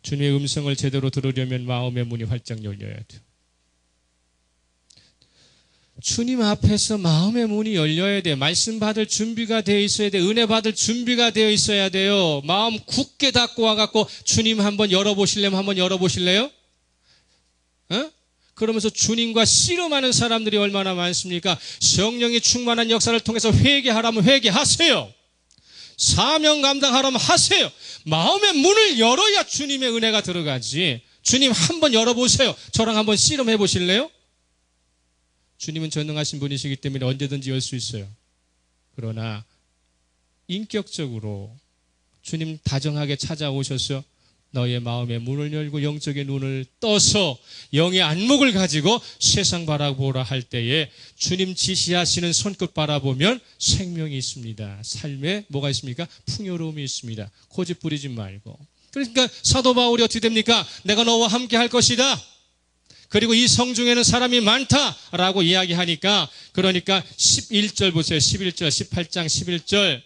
주님의 음성을 제대로 들으려면 마음의 문이 활짝 열려야 돼요. 주님 앞에서 마음의 문이 열려야 돼요. 말씀 받을 준비가 되어 있어야 돼요. 은혜 받을 준비가 되어 있어야 돼요. 마음 굳게 닫고 와갖고 주님 한번 열어보실래요? 한번 열어보실래요? 어? 그러면서 주님과 씨름하는 사람들이 얼마나 많습니까? 성령이 충만한 역사를 통해서 회개하라면 회개하세요. 사명 감당하라면 하세요. 마음의 문을 열어야 주님의 은혜가 들어가지. 주님 한번 열어보세요. 저랑 한번 씨름해 보실래요? 주님은 전능하신 분이시기 때문에 언제든지 열 수 있어요. 그러나 인격적으로 주님 다정하게 찾아오셔서 너의 마음의 문을 열고 영적인 눈을 떠서 영의 안목을 가지고 세상 바라보라 할 때에 주님 지시하시는 손끝 바라보면 생명이 있습니다. 삶에 뭐가 있습니까? 풍요로움이 있습니다. 고집 부리지 말고. 그러니까 사도 바울이 어떻게 됩니까? 내가 너와 함께 할 것이다. 그리고 이 성중에는 사람이 많다라고 이야기하니까 그러니까 11절 보세요. 11절 18장 11절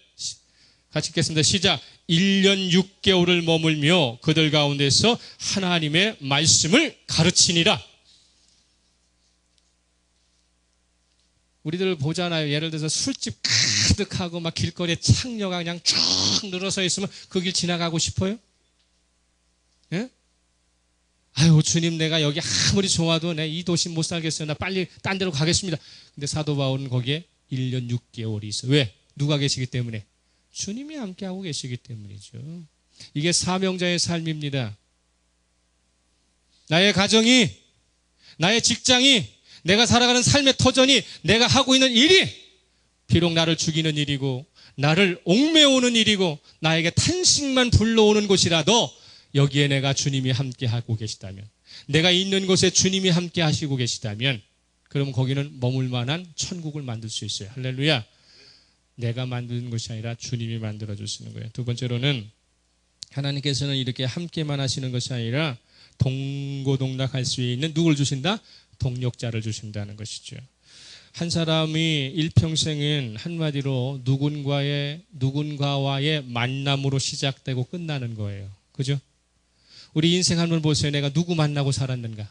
같이 읽겠습니다. 시작. 1년 6개월을 머물며 그들 가운데서 하나님의 말씀을 가르치니라. 우리들 보잖아요. 예를 들어서 술집 가득하고 막 길거리에 창녀가 그냥 쭉 늘어서 있으면 그 길 지나가고 싶어요? 예? 아유 주님 내가 여기 아무리 좋아도 내 이 도시 못 살겠어요. 나 빨리 딴 데로 가겠습니다. 근데 사도 바울은 거기에 1년 6개월이 있어요. 왜? 누가 계시기 때문에? 주님이 함께하고 계시기 때문이죠. 이게 사명자의 삶입니다. 나의 가정이, 나의 직장이, 내가 살아가는 삶의 터전이, 내가 하고 있는 일이 비록 나를 죽이는 일이고 나를 옥매우는 일이고 나에게 탄식만 불러오는 곳이라도 여기에 내가 주님이 함께하고 계시다면, 내가 있는 곳에 주님이 함께하시고 계시다면 그러면 거기는 머물 만한 천국을 만들 수 있어요. 할렐루야. 내가 만드는 것이 아니라 주님이 만들어 주시는 거예요. 두 번째로는 하나님께서는 이렇게 함께만 하시는 것이 아니라 동고동락할 수 있는 누굴 주신다? 동력자를 주신다는 것이죠. 한 사람이 일평생은 한마디로 누군가와의 만남으로 시작되고 끝나는 거예요. 그죠? 우리 인생 한번 보세요. 내가 누구 만나고 살았는가?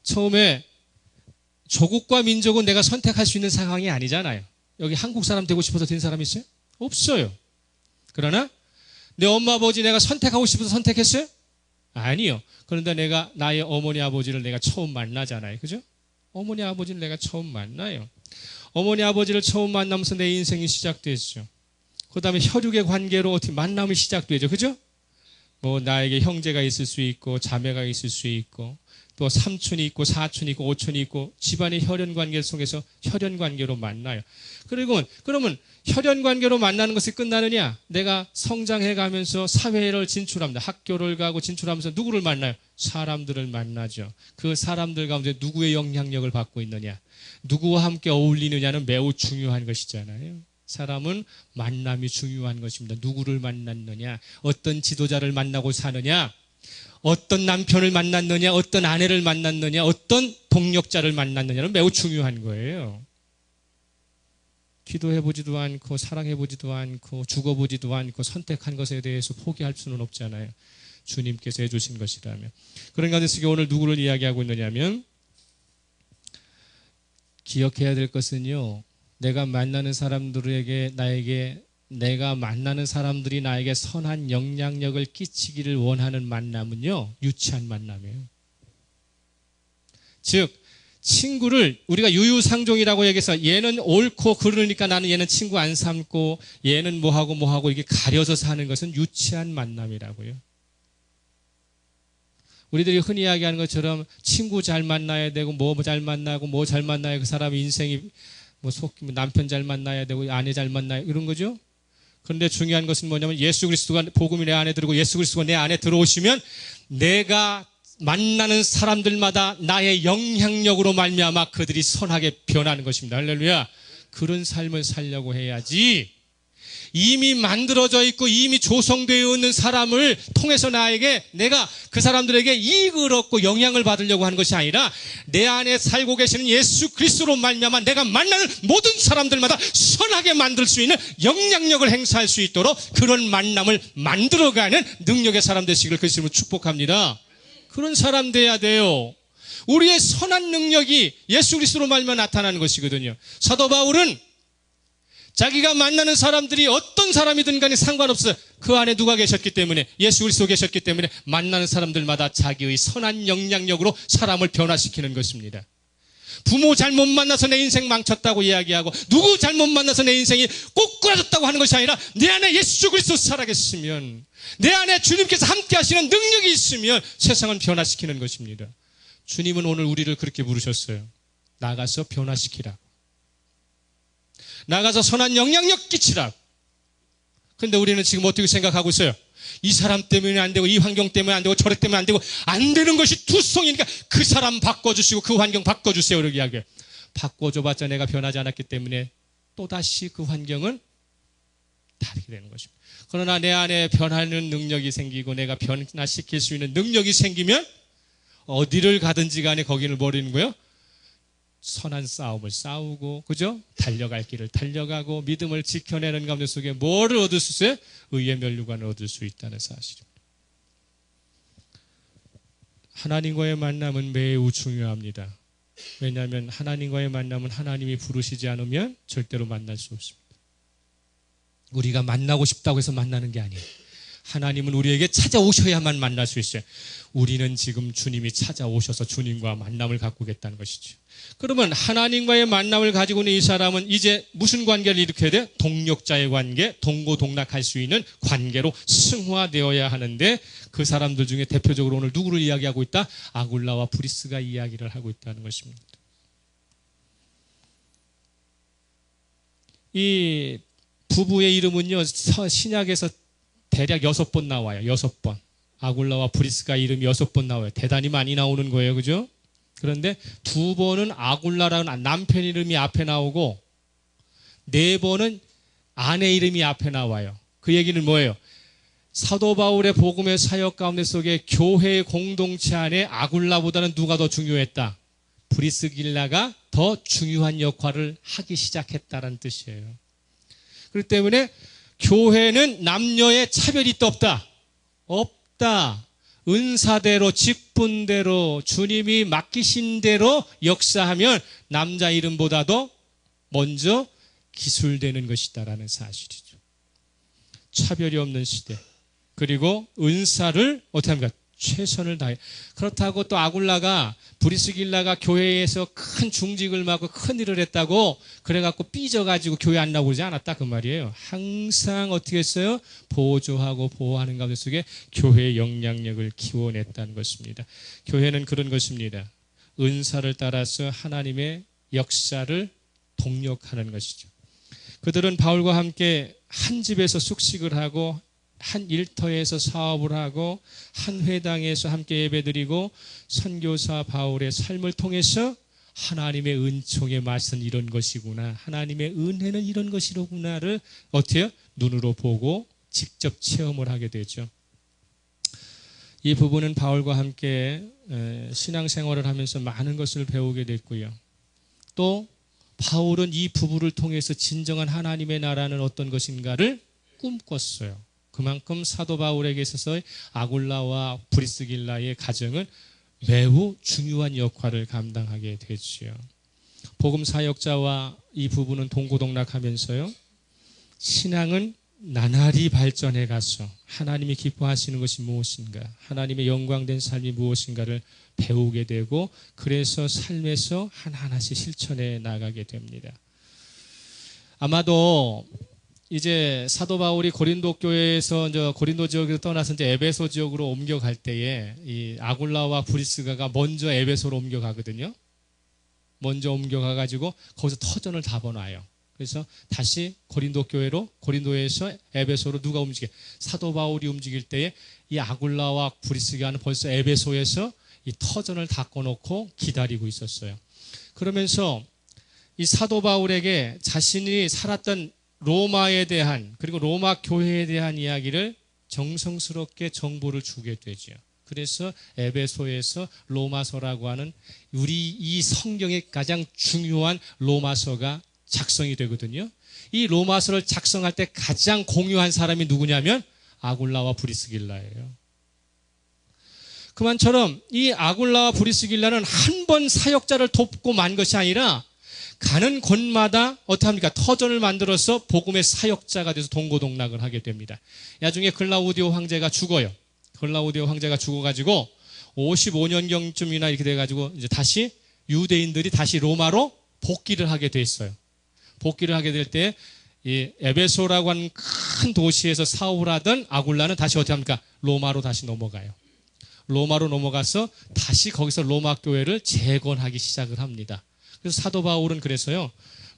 처음에 조국과 민족은 내가 선택할 수 있는 상황이 아니잖아요. 여기 한국 사람 되고 싶어서 된 사람 있어요? 없어요. 그러나 내 엄마 아버지 내가 선택하고 싶어서 선택했어요? 아니요. 그런데 내가 나의 어머니 아버지를 내가 처음 만나잖아요. 그죠? 어머니 아버지를 내가 처음 만나요. 어머니 아버지를 처음 만나면서 내 인생이 시작됐죠. 그 다음에 혈육의 관계로 어떻게 만남이 시작되죠. 그죠? 뭐 나에게 형제가 있을 수 있고 자매가 있을 수 있고 또 삼촌이 있고 사촌이 있고 오촌이 있고 집안의 혈연관계 속에서 혈연관계로 만나요. 그러면 혈연관계로 만나는 것이 끝나느냐? 내가 성장해가면서 사회를 진출합니다. 학교를 가고 진출하면서 누구를 만나요? 사람들을 만나죠. 그 사람들 가운데 누구의 영향력을 받고 있느냐? 누구와 함께 어울리느냐는 매우 중요한 것이잖아요. 사람은 만남이 중요한 것입니다. 누구를 만났느냐? 어떤 지도자를 만나고 사느냐? 어떤 남편을 만났느냐, 어떤 아내를 만났느냐, 어떤 동력자를 만났느냐는 매우 중요한 거예요. 기도해보지도 않고 사랑해보지도 않고 죽어보지도 않고 선택한 것에 대해서 포기할 수는 없잖아요. 주님께서 해주신 것이라면. 그런 가운데서 오늘 누구를 이야기하고 있느냐면 기억해야 될 것은요. 내가 만나는 사람들에게 내가 만나는 사람들이 나에게 선한 영향력을 끼치기를 원하는 만남은요, 유치한 만남이에요. 즉, 친구를 우리가 유유상종이라고 얘기해서 얘는 옳고 그러니까 나는 얘는 친구 안 삼고 얘는 뭐하고 이게 가려서 사는 것은 유치한 만남이라고요. 우리들이 흔히 이야기하는 것처럼 친구 잘 만나야 되고 뭐 잘 만나고 뭐 잘 만나야 그 사람의 인생이 남편 잘 만나야 되고 아내 잘 만나야 이런 거죠. 그런데 중요한 것은 뭐냐면 예수 그리스도가 복음이 내 안에 들어오고 예수 그리스도가 내 안에 들어오시면 내가 만나는 사람들마다 나의 영향력으로 말미암아 그들이 선하게 변하는 것입니다. 할렐루야. 그런 삶을 살려고 해야지 이미 만들어져 있고 이미 조성되어 있는 사람을 통해서 내가 그 사람들에게 이익을 얻고 영향을 받으려고 하는 것이 아니라 내 안에 살고 계시는 예수 그리스도로 말미암아 내가 만나는 모든 사람들마다 선하게 만들 수 있는 영향력을 행사할 수 있도록 그런 만남을 만들어가는 능력의 사람 되시기를 그 이름으로 축복합니다. 그런 사람 돼야 돼요. 우리의 선한 능력이 예수 그리스도로 말미암아 나타나는 것이거든요. 사도 바울은 자기가 만나는 사람들이 어떤 사람이든 간에 상관없어요. 그 안에 누가 계셨기 때문에, 예수 그리스도 계셨기 때문에 만나는 사람들마다 자기의 선한 영향력으로 사람을 변화시키는 것입니다. 부모 잘못 만나서 내 인생 망쳤다고 이야기하고 누구 잘못 만나서 내 인생이 꼬꾸라졌다고 하는 것이 아니라 내 안에 예수 그리스도 살아계시면, 내 안에 주님께서 함께 하시는 능력이 있으면 세상을 변화시키는 것입니다. 주님은 오늘 우리를 그렇게 부르셨어요. 나가서 변화시키라. 나가서 선한 영향력 끼치라. 그런데 우리는 지금 어떻게 생각하고 있어요? 이 사람 때문에 안 되고 이 환경 때문에 안 되고 저래 때문에 안 되고 안 되는 것이 투성이니까 그 사람 바꿔주시고 그 환경 바꿔주세요. 이렇게 이야기해요. 바꿔줘봤자 내가 변하지 않았기 때문에 또다시 그 환경은 다르게 되는 것입니다. 그러나 내 안에 변하는 능력이 생기고 내가 변화시킬 수 있는 능력이 생기면 어디를 가든지 간에 거기를 버리는 거예요. 선한 싸움을 싸우고, 그죠? 달려갈 길을 달려가고 믿음을 지켜내는 가운데 속에 뭐를 얻을 수 있어요? 의의 면류관을 얻을 수 있다는 사실입니다. 하나님과의 만남은 매우 중요합니다. 왜냐하면 하나님과의 만남은 하나님이 부르시지 않으면 절대로 만날 수 없습니다. 우리가 만나고 싶다고 해서 만나는 게 아니에요. 하나님은 우리에게 찾아오셔야만 만날 수 있어요. 우리는 지금 주님이 찾아오셔서 주님과 만남을 갖고 계시다는 것이죠. 그러면 하나님과의 만남을 가지고 있는 이 사람은 이제 무슨 관계를 일으켜야 돼요? 동력자의 관계, 동고동락할 수 있는 관계로 승화되어야 하는데 그 사람들 중에 대표적으로 오늘 누구를 이야기하고 있다? 아굴라와 브리스가 이야기를 하고 있다는 것입니다. 이 부부의 이름은요, 신약에서 대략 6번 나와요. 6번. 아굴라와 브리스가 이름이 6번 나와요. 대단히 많이 나오는 거예요. 그죠? 그런데 2번은 아굴라라는 남편 이름이 앞에 나오고 4번은 아내 이름이 앞에 나와요. 그 얘기는 뭐예요? 사도 바울의 복음의 사역 가운데 속에 교회의 공동체 안에 아굴라보다는 누가 더 중요했다? 브리스길라가 더 중요한 역할을 하기 시작했다는 뜻이에요. 그렇기 때문에 교회는 남녀의 차별이 또 없다. 없다. 은사대로, 직분대로, 주님이 맡기신 대로 역사하면 남자 이름보다도 먼저 기술되는 것이다라는 사실이죠. 차별이 없는 시대. 그리고 은사를 어떻게 합니까? 최선을 다해. 그렇다고 또 아굴라가, 브리스길라가 교회에서 큰 중직을 맡고 큰 일을 했다고 그래갖고 삐져가지고 교회 안 나오고 그러지 않았다 그 말이에요. 항상 어떻게 했어요? 보조하고 보호하는 가운데 속에 교회의 영향력을 키워냈다는 것입니다. 교회는 그런 것입니다. 은사를 따라서 하나님의 역사를 동력하는 것이죠. 그들은 바울과 함께 한 집에서 숙식을 하고 한 일터에서 사업을 하고 한 회당에서 함께 예배드리고 선교사 바울의 삶을 통해서 하나님의 은총의 맛은 이런 것이구나, 하나님의 은혜는 이런 것이로구나를 어때요? 눈으로 보고 직접 체험을 하게 되죠. 이 부분은 바울과 함께 신앙생활을 하면서 많은 것을 배우게 됐고요. 또 바울은 이 부부를 통해서 진정한 하나님의 나라는 어떤 것인가를 꿈꿨어요. 그만큼 사도 바울에게 있어서 아굴라와 브리스길라의 가정은 매우 중요한 역할을 감당하게 됐지요. 복음 사역자와 이 부부는 동고동락하면서요, 신앙은 나날이 발전해 가서 하나님이 기뻐하시는 것이 무엇인가, 하나님의 영광된 삶이 무엇인가를 배우게 되고 그래서 삶에서 하나하나씩 실천해 나가게 됩니다. 아마도 이제 사도 바울이 고린도 교회에서 이제 고린도 지역에서 떠나서 이제 에베소 지역으로 옮겨갈 때에 이 아굴라와 브리스가가 먼저 에베소로 옮겨가거든요. 먼저 옮겨가가지고 거기서 터전을 잡아놔요. 그래서 다시 고린도 교회로, 고린도에서 에베소로 누가 움직여? 사도 바울이 움직일 때에 이 아굴라와 브리스가는 벌써 에베소에서 이 터전을 닦아놓고 기다리고 있었어요. 그러면서 이 사도 바울에게 자신이 살았던 로마에 대한 그리고 로마 교회에 대한 이야기를 정성스럽게 정보를 주게 되죠. 그래서 에베소에서 로마서라고 하는 우리 이 성경의 가장 중요한 로마서가 작성이 되거든요. 이 로마서를 작성할 때 가장 공유한 사람이 누구냐면 아굴라와 브리스길라예요. 그만처럼 이 아굴라와 브리스길라는 한 번 사역자를 돕고 만 것이 아니라 가는 곳마다 어떡합니까? 터전을 만들어서 복음의 사역자가 돼서 동고동락을 하게 됩니다. 나중에 글라우디오 황제가 죽어요. 글라우디오 황제가 죽어가지고 55년경쯤이나 이렇게 돼가지고 이제 다시 유대인들이 다시 로마로 복귀를 하게 됐어요. 복귀를 하게 될 때 이 에베소라고 하는 큰 도시에서 사업을 하던 아굴라는 다시 어떻게 합니까? 로마로 다시 넘어가요. 로마로 넘어가서 다시 거기서 로마 교회를 재건하기 시작을 합니다. 그래서 사도 바울은 그래서요,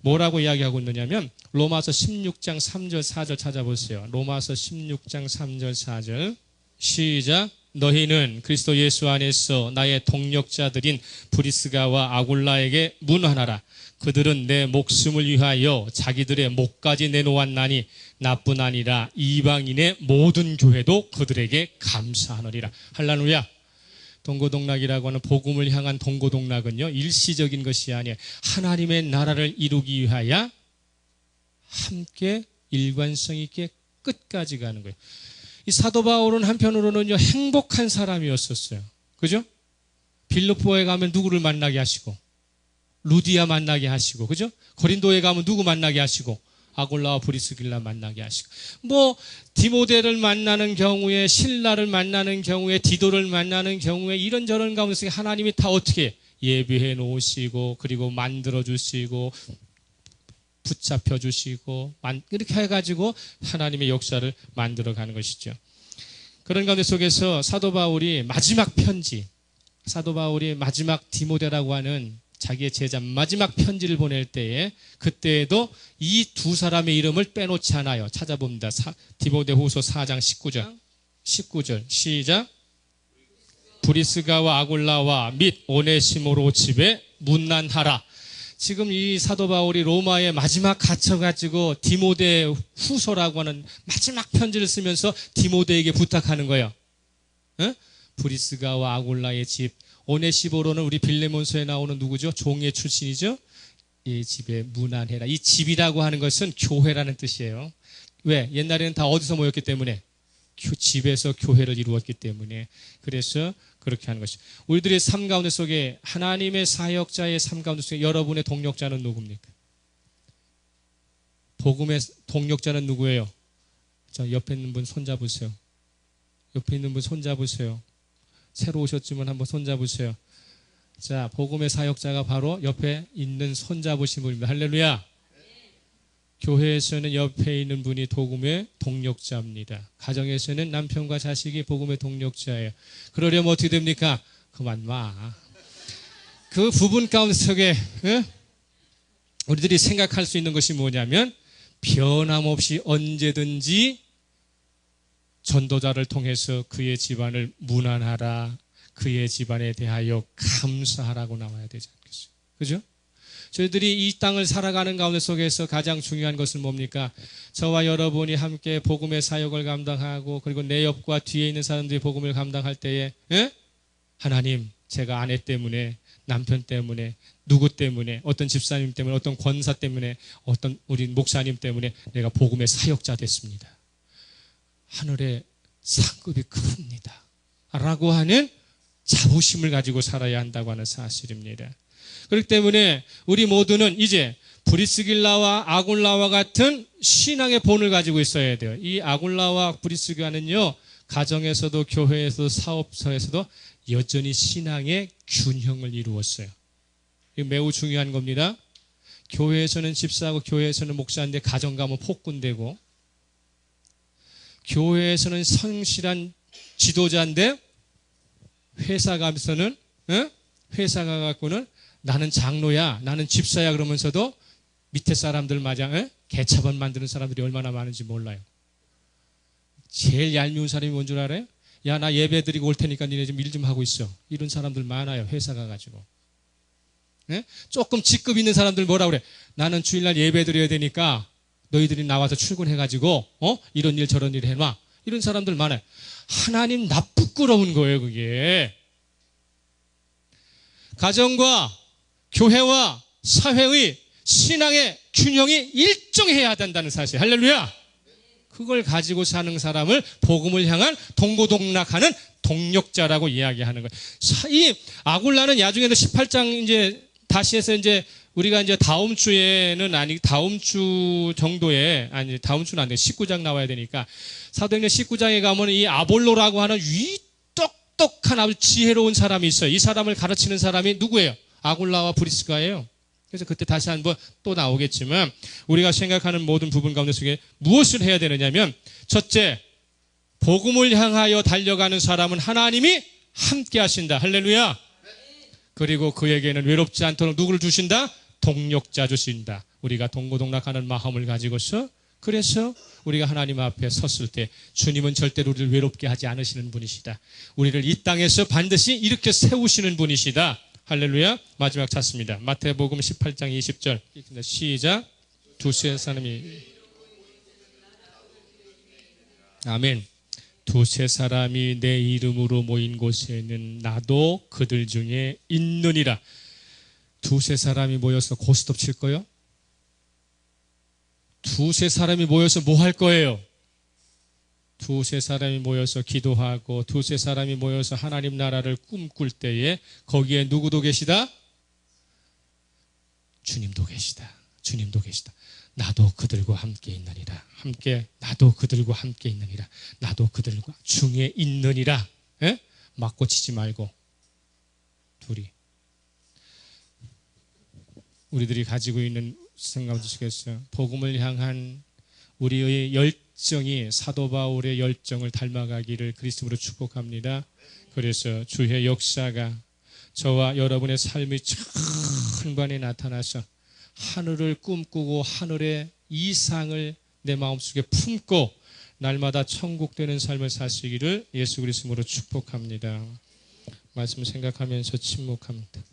뭐라고 이야기하고 있느냐면 로마서 16장 3절 4절 찾아보세요. 로마서 16장 3절 4절 시작. 너희는 그리스도 예수 안에서 나의 동력자들인 브리스가와 아굴라에게 문안하라. 그들은 내 목숨을 위하여 자기들의 목까지 내놓았나니 나뿐 아니라 이방인의 모든 교회도 그들에게 감사하느니라. 할렐루야. 동고동락이라고 하는 복음을 향한 동고동락은요, 일시적인 것이 아니에요. 하나님의 나라를 이루기 위하여 함께 일관성 있게 끝까지 가는 거예요. 이 사도 바울은 한편으로는요, 행복한 사람이었었어요. 그죠? 빌립보에 가면 누구를 만나게 하시고, 루디아 만나게 하시고, 그죠? 고린도에 가면 누구 만나게 하시고, 아굴라와 브리스길라 만나게 하시고, 뭐 디모데를 만나는 경우에, 신라를 만나는 경우에, 디도를 만나는 경우에 이런저런 가운데서 하나님이 다 어떻게 예비해 놓으시고, 그리고 만들어 주시고, 붙잡혀 주시고, 이렇게 해가지고 하나님의 역사를 만들어 가는 것이죠. 그런 가운데 속에서 사도 바울이 마지막 편지, 사도 바울이 마지막 디모데라고 하는 자기의 제자 마지막 편지를 보낼 때에 그때에도 이 두 사람의 이름을 빼놓지 않아요. 찾아봅니다. 디모데후서 4장 19절 시작. 브리스가와 아굴라와 및 오네시모로 집에 문안하라. 지금 이 사도 바울이 로마에 마지막 갇혀가지고 디모데 후서라고 하는 마지막 편지를 쓰면서 디모데에게 부탁하는 거예요. 응? 브리스가와 아굴라의 집, 오네시모로는 우리 빌레몬서에 나오는 누구죠? 종의 출신이죠? 이 집에 문안해라. 이 집이라고 하는 것은 교회라는 뜻이에요. 왜? 옛날에는 다 어디서 모였기 때문에? 집에서 교회를 이루었기 때문에. 그래서 그렇게 하는 것이죠. 우리들의 삶 가운데 속에 하나님의 사역자의 삶 가운데 속에 여러분의 동력자는 누굽니까? 복음의 동력자는 누구예요? 자, 옆에 있는 분 손잡으세요. 옆에 있는 분 손잡으세요. 새로 오셨지만 한번 손잡으세요. 자, 복음의 사역자가 바로 옆에 있는 손잡으신 분입니다. 할렐루야. 교회에서는 옆에 있는 분이 복음의 동력자입니다. 가정에서는 남편과 자식이 복음의 동력자예요. 그러려면 어떻게 됩니까? 그만 마. 그 부분 가운데 속에 우리들이 생각할 수 있는 것이 뭐냐면 변함없이 언제든지 전도자를 통해서 그의 집안을 문안하라. 그의 집안에 대하여 감사하라고 나와야 되지 않겠어요? 그죠? 저희들이 이 땅을 살아가는 가운데 속에서 가장 중요한 것은 뭡니까? 저와 여러분이 함께 복음의 사역을 감당하고 그리고 내 옆과 뒤에 있는 사람들이 복음을 감당할 때에 하나님, 제가 아내 때문에, 남편 때문에, 누구 때문에, 어떤 집사님 때문에, 어떤 권사 때문에, 어떤 우리 목사님 때문에 내가 복음의 사역자 됐습니다. 하늘의 상급이 큽니다. 라고 하는 자부심을 가지고 살아야 한다고 하는 사실입니다. 그렇기 때문에 우리 모두는 이제 브리스길라와 아굴라와 같은 신앙의 본을 가지고 있어야 돼요. 이 아굴라와 브리스가는요, 가정에서도 교회에서도 사업소에서도 여전히 신앙의 균형을 이루었어요. 이거 매우 중요한 겁니다. 교회에서는 집사하고 교회에서는 목사인데 가정 가면 폭군되고, 교회에서는 성실한 지도자인데 회사 가면서는 회사가 갖고는 나는 장로야, 나는 집사야 그러면서도 밑에 사람들 마냥 개차반 만드는 사람들이 얼마나 많은지 몰라요. 제일 얄미운 사람이 뭔 줄 알아요? 야, 나 예배 드리고 올 테니까 니네 좀 일 좀 하고 있어. 이런 사람들 많아요. 회사 가가지고. 조금 직급 있는 사람들 뭐라 그래? 나는 주일날 예배 드려야 되니까 너희들이 나와서 출근해가지고 이런 일 저런 일 해놔. 이런 사람들 많아요. 하나님 나 부끄러운 거예요, 그게. 가정과 교회와 사회의 신앙의 균형이 일정해야 된다는 사실. 할렐루야. 그걸 가지고 사는 사람을 복음을 향한 동고동락하는 동력자라고 이야기하는 거예요. 이 아굴라는 나중에도 18장 이제 다시 해서 이제 우리가 이제 다음 주에는 다음 주 정도에 다음 주는 안 돼. 19장 나와야 되니까 사도행전 19장에 가면 이 아볼로라고 하는 똑똑한 아주 지혜로운 사람이 있어요. 이 사람을 가르치는 사람이 누구예요? 아굴라와 브리스가예요. 그래서 그때 다시 한번 또 나오겠지만 우리가 생각하는 모든 부분 가운데 속에 무엇을 해야 되느냐면 첫째, 복음을 향하여 달려가는 사람은 하나님이 함께 하신다. 할렐루야. 그리고 그에게는 외롭지 않도록 누구를 주신다? 동력자 주신다. 우리가 동고동락하는 마음을 가지고서 그래서 우리가 하나님 앞에 섰을 때 주님은 절대로 우리를 외롭게 하지 않으시는 분이시다. 우리를 이 땅에서 반드시 이렇게 세우시는 분이시다. 할렐루야. 마지막 찾습니다. 마태복음 18장 20절 시작. 두세 사람이 아멘. 두세 사람이 내 이름으로 모인 곳에는 나도 그들 중에 있느니라. 두세 사람이 모여서 고스톱 칠 거요? 두세 사람이 모여서 뭐 할 거예요? 두세 사람이 모여서 기도하고 두세 사람이 모여서 하나님 나라를 꿈꿀 때에 거기에 누구도 계시다? 주님도 계시다. 주님도 계시다. 나도 그들과 함께 있느니라. 나도 그들과 함께 있느니라. 나도 그들과 중에 있느니라. 에? 맞고 치지 말고 둘이. 우리들이 가지고 있는 생각 주시겠어요? 복음을 향한 우리의 열정이 사도 바울의 열정을 닮아가기를 그리스도로 축복합니다. 그래서 주의 역사가 저와 여러분의 삶의 전반에 나타나서 하늘을 꿈꾸고 하늘의 이상을 내 마음속에 품고 날마다 천국 되는 삶을 사시기를 예수 그리스도로 축복합니다. 말씀 생각하면서 침묵합니다.